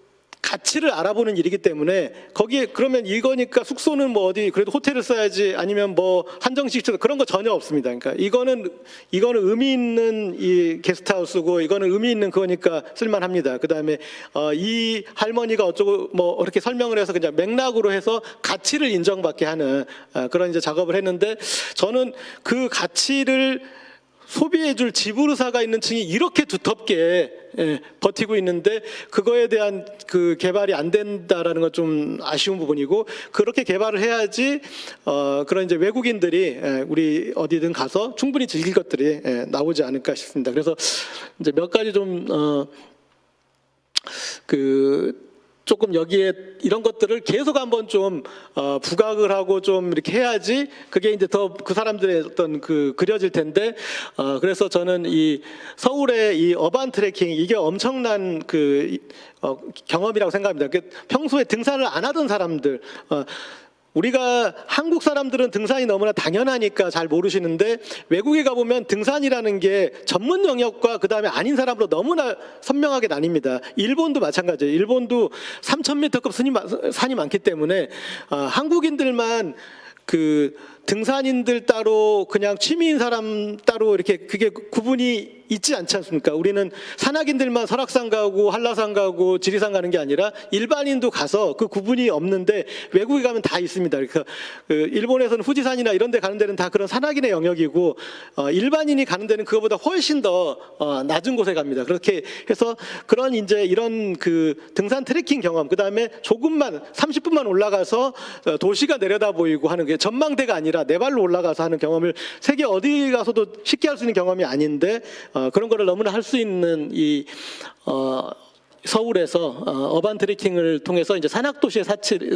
가치를 알아보는 일이기 때문에 거기에 그러면 이거니까 숙소는 뭐 어디 그래도 호텔을 써야지 아니면 뭐 한정식 그런 거 전혀 없습니다. 그러니까 이거는 의미 있는 이 게스트하우스고 이거는 의미 있는 그거니까 쓸만합니다. 그다음에 이 할머니가 어쩌고 뭐 이렇게 설명을 해서 그냥 맥락으로 해서 가치를 인정받게 하는 그런 이제 작업을 했는데 저는 그 가치를 소비해줄 지불의사가 있는 층이 이렇게 두텁게 버티고 있는데 그거에 대한 그 개발이 안 된다라는 건 좀 아쉬운 부분이고 그렇게 개발을 해야지 그런 이제 외국인들이 우리 어디든 가서 충분히 즐길 것들이 나오지 않을까 싶습니다. 그래서 이제 몇 가지 좀 조금 여기에 이런 것들을 계속 한번 좀 부각을 하고 좀 이렇게 해야지 그게 이제 더 그 사람들의 어떤 그 그려질 텐데 그래서 저는 이 서울의 이 어반 트레킹 이게 엄청난 그 경험이라고 생각합니다. 평소에 등산을 안 하던 사람들 우리가 한국 사람들은 등산이 너무나 당연하니까 잘 모르시는데 외국에 가보면 등산이라는 게 전문 영역과 그 다음에 아닌 사람으로 너무나 선명하게 나뉩니다. 일본도 마찬가지예요. 일본도 3,000m급 산이 많기 때문에 한국인들만 그 등산인들 따로 그냥 취미인 사람 따로 이렇게 그게 구분이 있지 않지 않습니까? 우리는 산악인들만 설악산 가고 한라산 가고 지리산 가는 게 아니라 일반인도 가서 그 구분이 없는데 외국에 가면 다 있습니다. 그러니까 일본에서는 후지산이나 이런 데 가는 데는 다 그런 산악인의 영역이고 일반인이 가는 데는 그거보다 훨씬 더 낮은 곳에 갑니다. 그렇게 해서 그런 이제 이런 그 등산 트레킹 경험 그다음에 조금만 30분만 올라가서 도시가 내려다 보이고 하는 게 전망대가 아니라 내 발로 올라가서 하는 경험을 세계 어디 가서도 쉽게 할 수 있는 경험이 아닌데 그런 거를 너무나 할 수 있는 이 서울에서 어반 트레킹을 통해서 이제 산악도시의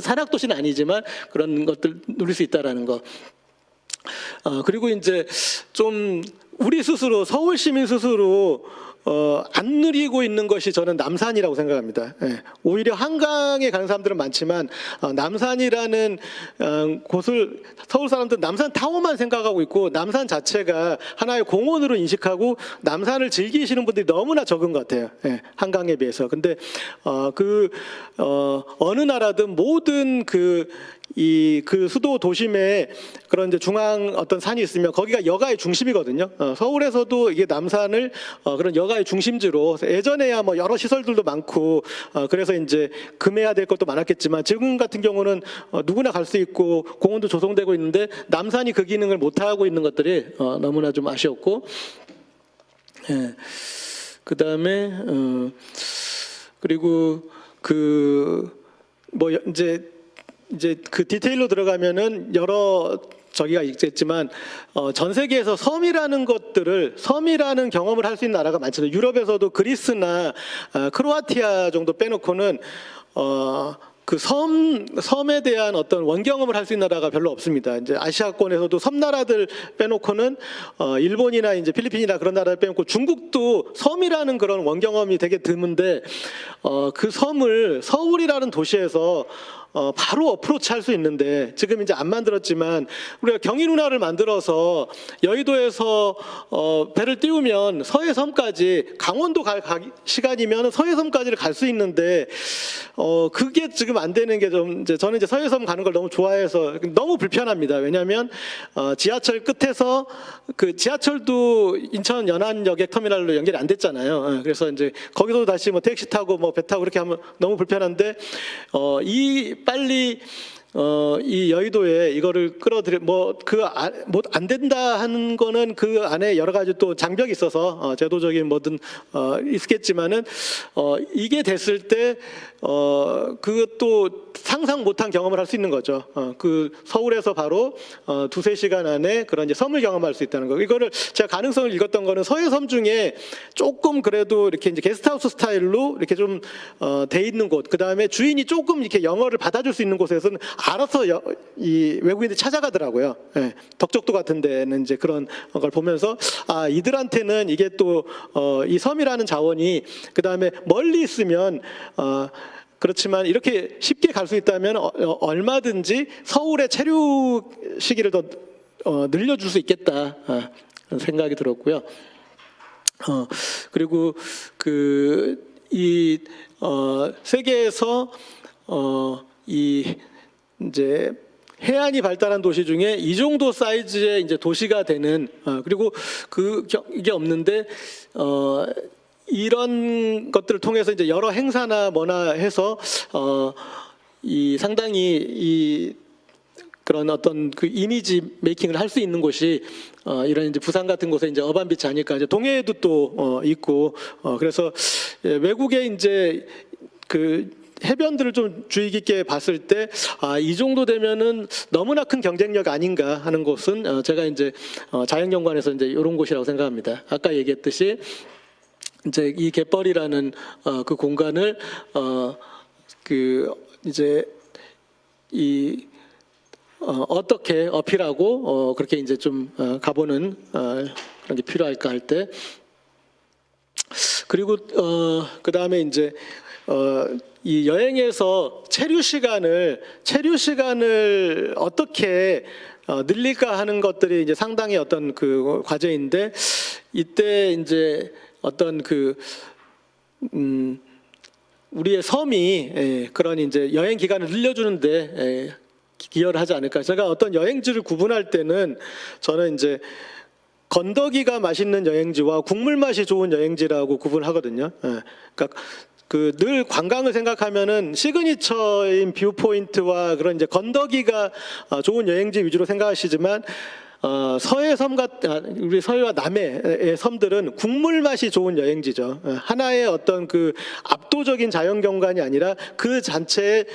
산악도시는 아니지만 그런 것들 누릴 수 있다라는 거. 그리고 이제 좀 우리 스스로 서울 시민 스스로 안 누리고 있는 것이 저는 남산이라고 생각합니다. 오히려 한강에 가는 사람들은 많지만 남산이라는 곳을 서울 사람들은 남산 타워만 생각하고 있고 남산 자체가 하나의 공원으로 인식하고 남산을 즐기시는 분들이 너무나 적은 것 같아요. 한강에 비해서. 근데 어느 나라든 모든 그 수도 도심에 그런 이제 중앙 어떤 산이 있으면 거기가 여가의 중심이거든요. 서울에서도 이게 남산을 그런 여가의 중심지로 예전에야 뭐 여러 시설들도 많고 그래서 이제 금해야 될 것도 많았겠지만 지금 같은 경우는 누구나 갈 수 있고 공원도 조성되고 있는데 남산이 그 기능을 못 하고 있는 것들이 너무나 좀 아쉬웠고 그다음에 그리고 뭐 이제 그 디테일로 들어가면은 여러 저기가 있겠지만 전 세계에서 섬이라는 경험을 할 수 있는 나라가 많잖아요. 유럽에서도 그리스나 크로아티아 정도 빼놓고는 그 섬에 대한 어떤 원경험을 할 수 있는 나라가 별로 없습니다. 이제 아시아권에서도 섬나라들 빼놓고는 일본이나 이제 필리핀이나 그런 나라를 빼놓고 중국도 섬이라는 그런 원경험이 되게 드문데 그 섬을 서울이라는 도시에서 바로 어프로치 할 수 있는데 지금 이제 안 만들었지만 우리가 경인운하를 만들어서 여의도에서 배를 띄우면 서해섬까지 강원도 갈 시간이면 서해섬까지를 갈 수 있는데 그게 지금 안 되는 게 좀 이제 저는 이제 서해섬 가는 걸 너무 좋아해서 너무 불편합니다. 왜냐하면 지하철 끝에서 그 지하철도 인천 연안여객 터미널로 연결이 안 됐잖아요. 그래서 이제 거기서 다시 뭐 택시 타고 뭐 배 타고 그렇게 하면 너무 불편한데 빨리 이 여의도에 이거를 끌어들여 안 된다 하는 거는 그 안에 여러 가지 또 장벽이 있어서 제도적인 뭐든 있겠지만은 이게 됐을 때 그것도 상상 못한 경험을 할 수 있는 거죠. 그 서울에서 바로 2-3시간 안에 그런 이제 섬을 경험할 수 있다는 거. 이거를 제가 가능성을 읽었던 거는 서해섬 중에 조금 그래도 이렇게 이제 게스트하우스 스타일로 이렇게 좀 돼 있는 곳. 그 다음에 주인이 조금 이렇게 영어를 받아줄 수 있는 곳에서는 알아서 이 외국인들이 찾아가더라고요. 예, 덕적도 같은 데는 이제 그런 걸 보면서 아 이들한테는 이게 또 이 섬이라는 자원이 그 다음에 멀리 있으면 그렇지만 이렇게 쉽게 갈 수 있다면 얼마든지 서울의 체류 시기를 더 늘려줄 수 있겠다 생각이 들었고요. 그리고 이 세계에서 이 이제 해안이 발달한 도시 중에 이 정도 사이즈의 이제 도시가 되는 그리고 이게 없는데 이런 것들을 통해서 이제 여러 행사나 뭐나 해서 이 상당히 이 그런 어떤 그 이미지 메이킹을 할 수 있는 곳이 이런 이제 부산 같은 곳에 이제 어반비치 아닐까. 이제 동해에도 또 있고 그래서 외국에 이제 그 해변들을 좀 주의 깊게 봤을 때 이 정도 되면은 너무나 큰 경쟁력 아닌가 하는 곳은 제가 이제 자연경관에서 이제 이런 곳이라고 생각합니다. 아까 얘기했듯이 이제 이 갯벌이라는 그 공간을 이제 이 어떻게 어필하고 그렇게 이제 좀 가보는 그런 게 필요할까 할 때 그리고 그 다음에 이제 이 여행에서 체류 시간을 어떻게 늘릴까 하는 것들이 이제 상당히 어떤 그 과제인데 이때 이제 어떤 우리의 섬이 그런 이제 여행 기간을 늘려주는데 기여를 하지 않을까. 제가 어떤 여행지를 구분할 때는 저는 이제 건더기가 맛있는 여행지와 국물 맛이 좋은 여행지라고 구분하거든요. 그러니까 늘 관광을 생각하면은 시그니처인 뷰 포인트와 그런 이제 건더기가 좋은 여행지 위주로 생각하시지만 서해 섬 우리 서해와 남해의 섬들은 국물 맛이 좋은 여행지죠. 하나의 어떤 그 압도적인 자연 경관이 아니라 그 자체의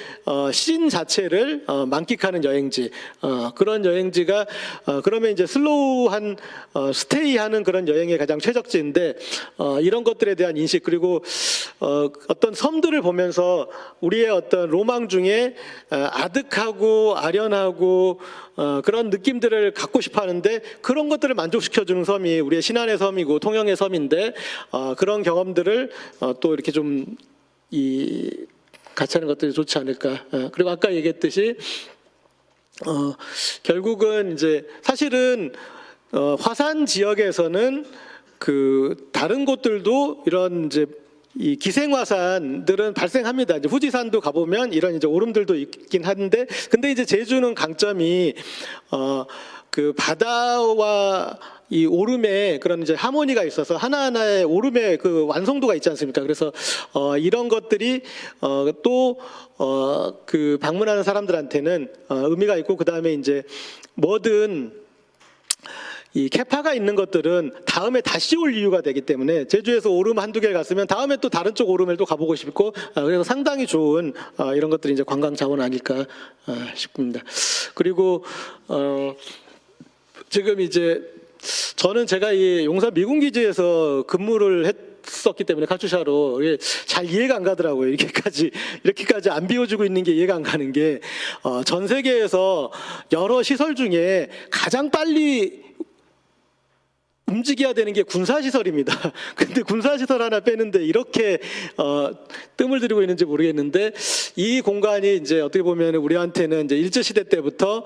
씬 자체를 만끽하는 여행지. 그런 여행지가 그러면 이제 슬로우한 스테이하는 그런 여행의 가장 최적지인데 이런 것들에 대한 인식 그리고 어떤 섬들을 보면서 우리의 어떤 로망 중에 아득하고 아련하고 그런 느낌들을 갖고 싶어 하는데 그런 것들을 만족시켜주는 섬이 우리의 신안의 섬이고 통영의 섬인데 그런 경험들을 또 이렇게 좀 같이 하는 것들이 좋지 않을까. 그리고 아까 얘기했듯이 결국은 이제 사실은 화산 지역에서는 다른 곳들도 이런 이제 이 기생화산들은 발생합니다. 이제 후지산도 가보면 이런 이제 오름들도 있긴 한데, 근데 이제 제주는 강점이 그 바다와 이 오름에 그런 이제 하모니가 있어서 하나하나의 오름의 그 완성도가 있지 않습니까? 그래서 이런 것들이 또 그 방문하는 사람들한테는 의미가 있고, 그 다음에 이제 뭐든 이 캐파가 있는 것들은 다음에 다시 올 이유가 되기 때문에 제주에서 오름 한두 개를 갔으면 다음에 또 다른 쪽 오름을 또 가보고 싶고, 그래서 상당히 좋은 이런 것들이 이제 관광 자원 아닐까 싶습니다. 그리고 지금 이제 저는 제가 이 용산 미군기지에서 근무를 했었기 때문에 카투샤로 잘 이해가 안 가더라고요. 이렇게까지 안 비워주고 있는 게 이해가 안 가는 게, 전 세계에서 여러 시설 중에 가장 빨리 움직여야 되는 게 군사시설입니다. 근데 군사시설 하나 빼는데 이렇게 뜸을 들이고 있는지 모르겠는데, 이 공간이 이제 어떻게 보면 우리한테는 이제 일제시대 때부터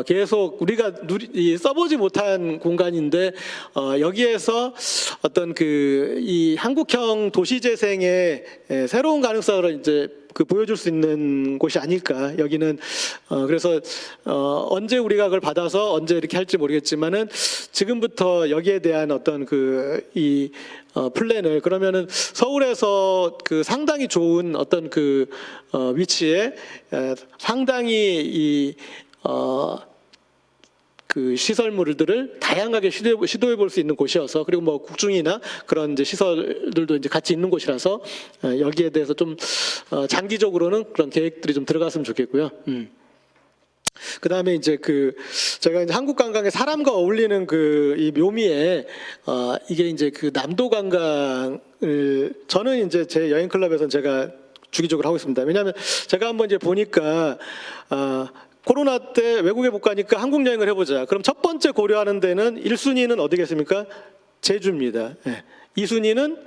계속 우리가 써보지 못한 공간인데, 여기에서 어떤 이 한국형 도시재생의 새로운 가능성을 이제 보여줄 수 있는 곳이 아닐까. 여기는 그래서 언제 우리가 그걸 받아서 언제 이렇게 할지 모르겠지만은 지금부터 여기에 대한 어떤 플랜을 그러면은 서울에서 상당히 좋은 어떤 위치에 상당히 시설물들을 다양하게 시도해 볼 수 있는 곳이어서 그리고 뭐 국중이나 그런 이제 시설들도 이제 같이 있는 곳이라서 여기에 대해서 좀 장기적으로는 그런 계획들이 좀 들어갔으면 좋겠고요. 그 다음에 이제 제가 이제 한국 관광의 사람과 어울리는 이 묘미에 이게 이제 남도 관광을 저는 이제 제 여행 클럽에서는 제가 주기적으로 하고 있습니다. 왜냐하면 제가 한번 이제 보니까 코로나 때 외국에 못 가니까 한국 여행을 해보자. 그럼 첫 번째 고려하는 데는 1순위는 어디겠습니까? 제주입니다. 2순위는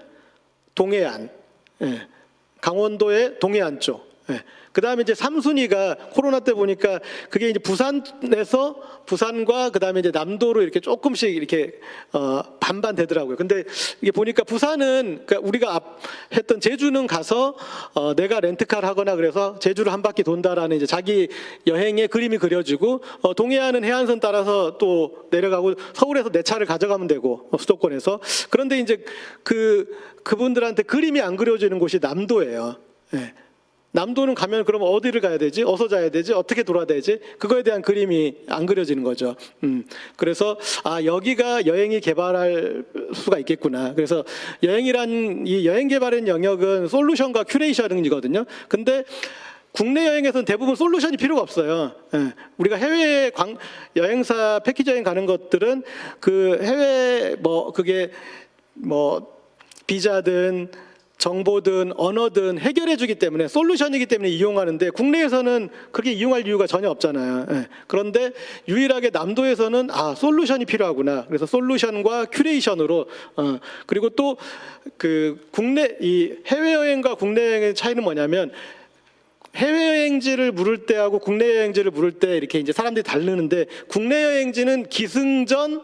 동해안, 강원도의 동해안 쪽. 그 다음에 이제 3순위가 코로나 때 보니까 그게 이제 부산과 그 다음에 이제 남도로 이렇게 조금씩 이렇게 반반 되더라고요. 근데 이게 보니까 부산은 그러니까 우리가 했던 제주는 가서 내가 렌트카를 하거나 그래서 제주를 한 바퀴 돈다라는 이제 자기 여행의 그림이 그려지고 동해안은 해안선 따라서 또 내려가고 서울에서 내 차를 가져가면 되고 수도권에서 그런데 이제 그분들한테 그림이 안 그려지는 곳이 남도예요. 남도는 가면 그럼 어디를 가야 되지? 어디서 자야 되지? 어떻게 돌아야 되지? 그거에 대한 그림이 안 그려지는 거죠. 그래서 여기가 여행이 개발할 수가 있겠구나. 그래서 이 여행 개발의 영역은 솔루션과 큐레이션이거든요. 근데 국내 여행에서는 대부분 솔루션이 필요가 없어요. 우리가 해외 여행사 패키지 여행 가는 것들은 해외 그게 비자든 정보든 언어든 해결해 주기 때문에 솔루션이기 때문에 이용하는데 국내에서는 그렇게 이용할 이유가 전혀 없잖아요. 그런데 유일하게 남도에서는 솔루션이 필요하구나. 그래서 솔루션과 큐레이션으로 그리고 또 이 해외여행과 국내 여행의 차이는 뭐냐면 해외여행지를 물을 때하고 국내 여행지를 물을 때 이렇게 이제 사람들이 다르는데 국내 여행지는 기승전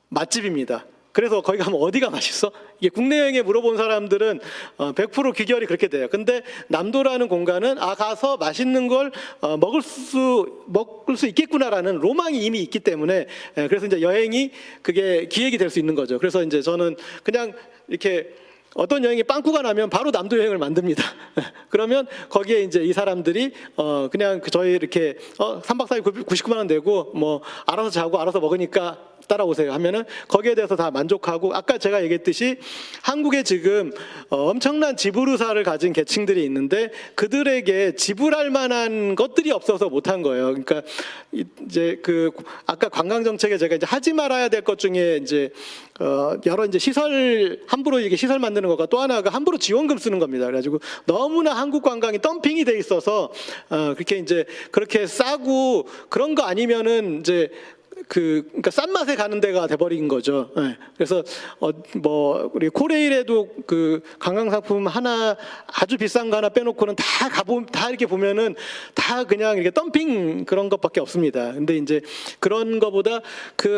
맛집입니다. 그래서 거기 가면 어디가 맛있어? 이게 국내 여행에 물어본 사람들은 100% 귀결이 그렇게 돼요. 근데 남도라는 공간은 가서 맛있는 걸 먹을 수 있겠구나라는 로망이 이미 있기 때문에 그래서 이제 여행이 그게 기획이 될 수 있는 거죠. 그래서 이제 저는 그냥 이렇게 어떤 여행이 빵꾸가 나면 바로 남도 여행을 만듭니다. 그러면 거기에 이제 이 사람들이 그냥 저희 이렇게 3박 4일 99만 원 내고 알아서 자고 알아서 먹으니까 따라오세요 하면은 거기에 대해서 다 만족하고 아까 제가 얘기했듯이 한국에 지금 엄청난 지불의사를 가진 계층들이 있는데 그들에게 지불할 만한 것들이 없어서 못한 거예요. 그러니까 이제 아까 관광 정책에 제가 이제 하지 말아야 될 것 중에 이제 여러 이제 함부로 이게 시설 만드는 것과 또 하나가 함부로 지원금 쓰는 겁니다. 그래가지고 너무나 한국 관광이 덤핑이 돼 있어서 그렇게 싸고 그런 거 아니면은 이제 그러니까 싼 맛에 가는 데가 돼버린 거죠. 그래서 우리 코레일에도 관광 상품 하나 아주 비싼 거 하나 빼놓고는 다 이렇게 보면은 다 그냥 이렇게 덤핑 그런 것밖에 없습니다. 근데 이제 그런 거보다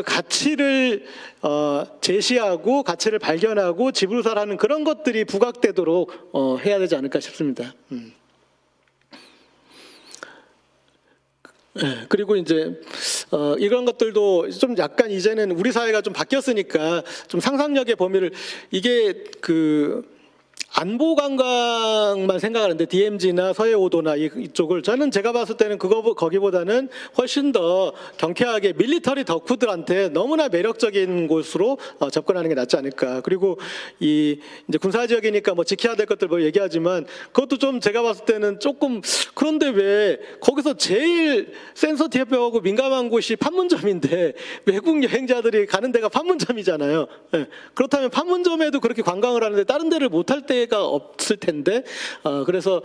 가치를 제시하고 가치를 발견하고 지불사라는 그런 것들이 부각되도록 해야 되지 않을까 싶습니다. 그리고 이제 이런 것들도 좀 약간 이제는 우리 사회가 좀 바뀌었으니까 좀 상상력의 범위를 이게 안보 관광만 생각하는데 DMZ나 서해오도나 이쪽을 저는 제가 봤을 때는 거기보다는 훨씬 더 경쾌하게 밀리터리 덕후들한테 너무나 매력적인 곳으로 접근하는 게 낫지 않을까. 그리고 이제 군사 지역이니까 지켜야 될 것들 얘기하지만 그것도 좀 제가 봤을 때는 조금 그런데 왜 거기서 제일 센서티브하고 민감한 곳이 판문점인데 외국 여행자들이 가는 데가 판문점이잖아요. 그렇다면 판문점에도 그렇게 관광을 하는데 다른 데를 못 할 때 가 없을 텐데 그래서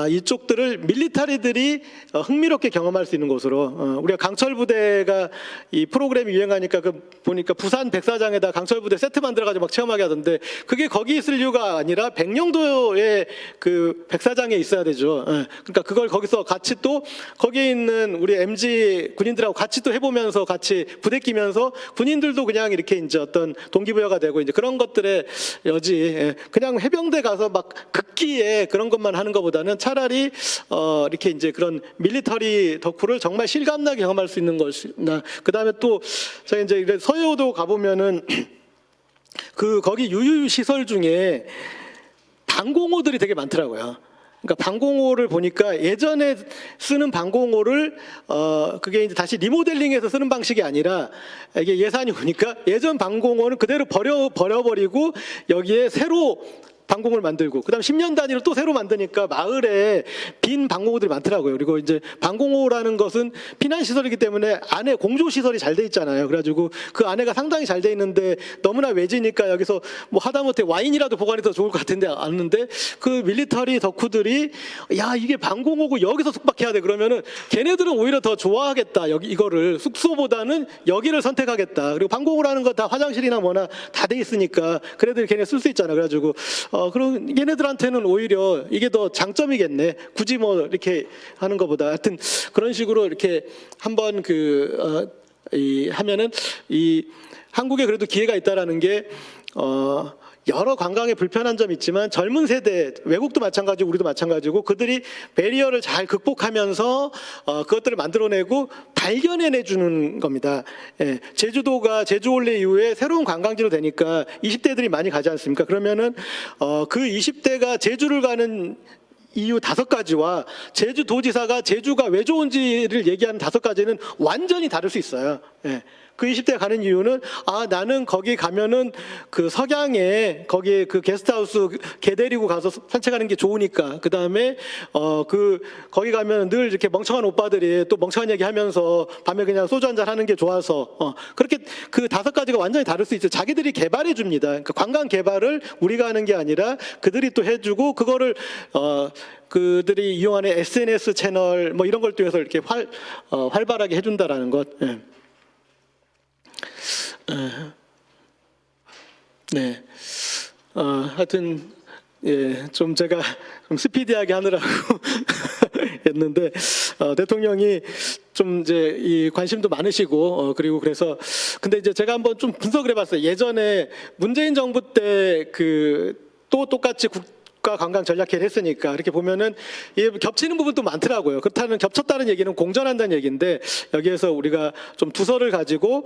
이쪽들을 밀리터리들이 흥미롭게 경험할 수 있는 곳으로 우리가 강철 부대가 이 프로그램이 유행하니까 보니까 부산 백사장에다 강철 부대 세트 만들어가지고 막 체험하게 하던데 그게 거기 있을 이유가 아니라 백령도의 백사장에 있어야 되죠. 그러니까 그걸 거기서 같이 또 거기에 있는 우리 MG 군인들하고 같이 또 해보면서 같이 부대 끼면서 군인들도 그냥 이렇게 이제 어떤 동기부여가 되고 이제 그런 것들의 여지 그냥 해병대 해병대 가서 막 극기에 그런 것만 하는 것보다는 차라리 이렇게 이제 그런 밀리터리 덕후를 정말 실감나게 경험할 수 있는 것이나, 그다음에 또 제가 이제 서해오도 가보면은 그 거기 유유 시설 중에 방공호들이 되게 많더라고요. 그러니까 방공호를 보니까 예전에 쓰는 방공호를 그게 이제 다시 리모델링해서 쓰는 방식이 아니라, 이게 예산이 오니까 예전 방공호는 그대로 버려버리고 여기에 새로 방공을 만들고, 그다음 10년 단위로 또 새로 만드니까 마을에 빈 방공호들이 많더라고요. 그리고 이제 방공호라는 것은 피난 시설이기 때문에 안에 공조 시설이 잘 돼 있잖아요. 그래가지고 그 안에가 상당히 잘 돼 있는데 너무나 외지니까 여기서 뭐 하다못해 와인이라도 보관이 더 좋을 것 같은데 않는데, 그 밀리터리 덕후들이 야 이게 방공호고 여기서 숙박해야 돼 그러면은 걔네들은 오히려 더 좋아하겠다. 여기 이거를 숙소보다는 여기를 선택하겠다. 그리고 방공호라는 거 다 화장실이나 뭐나 다 돼 있으니까 그래도 걔네 쓸 수 있잖아. 그래가지고 그럼 얘네들한테는 오히려 이게 더 장점이겠네. 굳이 뭐 이렇게 하는 것보다. 하여튼 그런 식으로 이렇게 한번 하면은 이 한국에 그래도 기회가 있다라는 게 여러 관광에 불편한 점이 있지만 젊은 세대, 외국도 마찬가지고 우리도 마찬가지고 그들이 배리어를 잘 극복하면서 그것들을 만들어내고 발견해내주는 겁니다. 예, 제주도가 제주올레 이후에 새로운 관광지로 되니까 20대들이 많이 가지 않습니까? 그러면은 그 20대가 제주를 가는 이유 5가지와 제주도지사가 제주가 왜 좋은지를 얘기하는 5가지는 완전히 다를 수 있어요. 예. 그 20대 가는 이유는 나는 거기 가면은 그 석양에 거기에 그 게스트하우스 개 데리고 가서 산책하는 게 좋으니까. 그 다음에 거기 가면 늘 이렇게 멍청한 오빠들이 또 멍청한 얘기하면서 밤에 그냥 소주 한잔 하는 게 좋아서 그렇게 그 5가지가 완전히 다를 수 있어요. 자기들이 개발해 줍니다. 그러니까 관광 개발을 우리가 하는 게 아니라 그들이 또 해주고 그거를 그들이 이용하는 SNS 채널 뭐 이런 걸 통해서 이렇게 활발하게 해준다라는 것. 예. 네. 하여튼 좀 제가 좀 스피디하게 하느라고 했는데 대통령이 좀 이제 이 관심도 많으시고 그리고 그래서 근데 이제 제가 한번 좀 분석을 해봤어요. 예전에 문재인 정부 때 또 똑같이 국가 관광 전략회의를 했으니까 이렇게 보면은 겹치는 부분도 많더라고요. 그렇다는 겹쳤다는 얘기는 공존한다는 얘기인데 여기에서 우리가 좀 두서를 가지고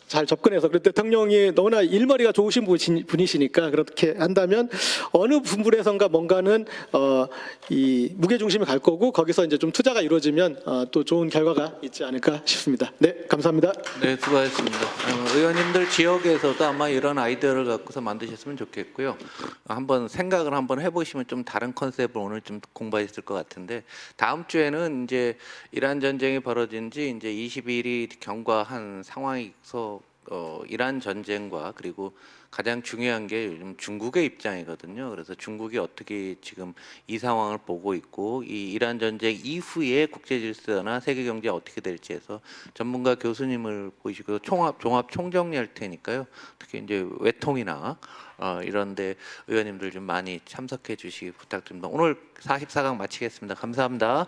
잘 접근해서 그때 대통령이 너무나 일머리가 좋으신 분이시니까 그렇게 한다면 어느 분야에선가 뭔가는 이 무게 중심이 갈 거고 거기서 이제 좀 투자가 이루어지면 또 좋은 결과가 있지 않을까 싶습니다. 네, 감사합니다. 네, 수고하셨습니다. 의원님들 지역에서도 아마 이런 아이디어를 갖고서 만드셨으면 좋겠고요. 한번 생각을 한번 해보시면 좀 다른 컨셉을 오늘 좀 공부하셨을 것 같은데 다음 주에는 이제 이란 전쟁이 벌어진 지 이제 20일이 경과한 상황에서 이란 전쟁과 그리고 가장 중요한 게 요즘 중국의 입장이거든요. 그래서 중국이 어떻게 지금 이 상황을 보고 있고 이 이란 전쟁 이후에 국제 질서나 세계 경제 어떻게 될지 해서 전문가 교수님을 보시고 종합 총정리할 테니까요. 특히 이제 외통이나 이런데 의원님들 좀 많이 참석해 주시기 부탁드립니다. 오늘 44강 마치겠습니다. 감사합니다.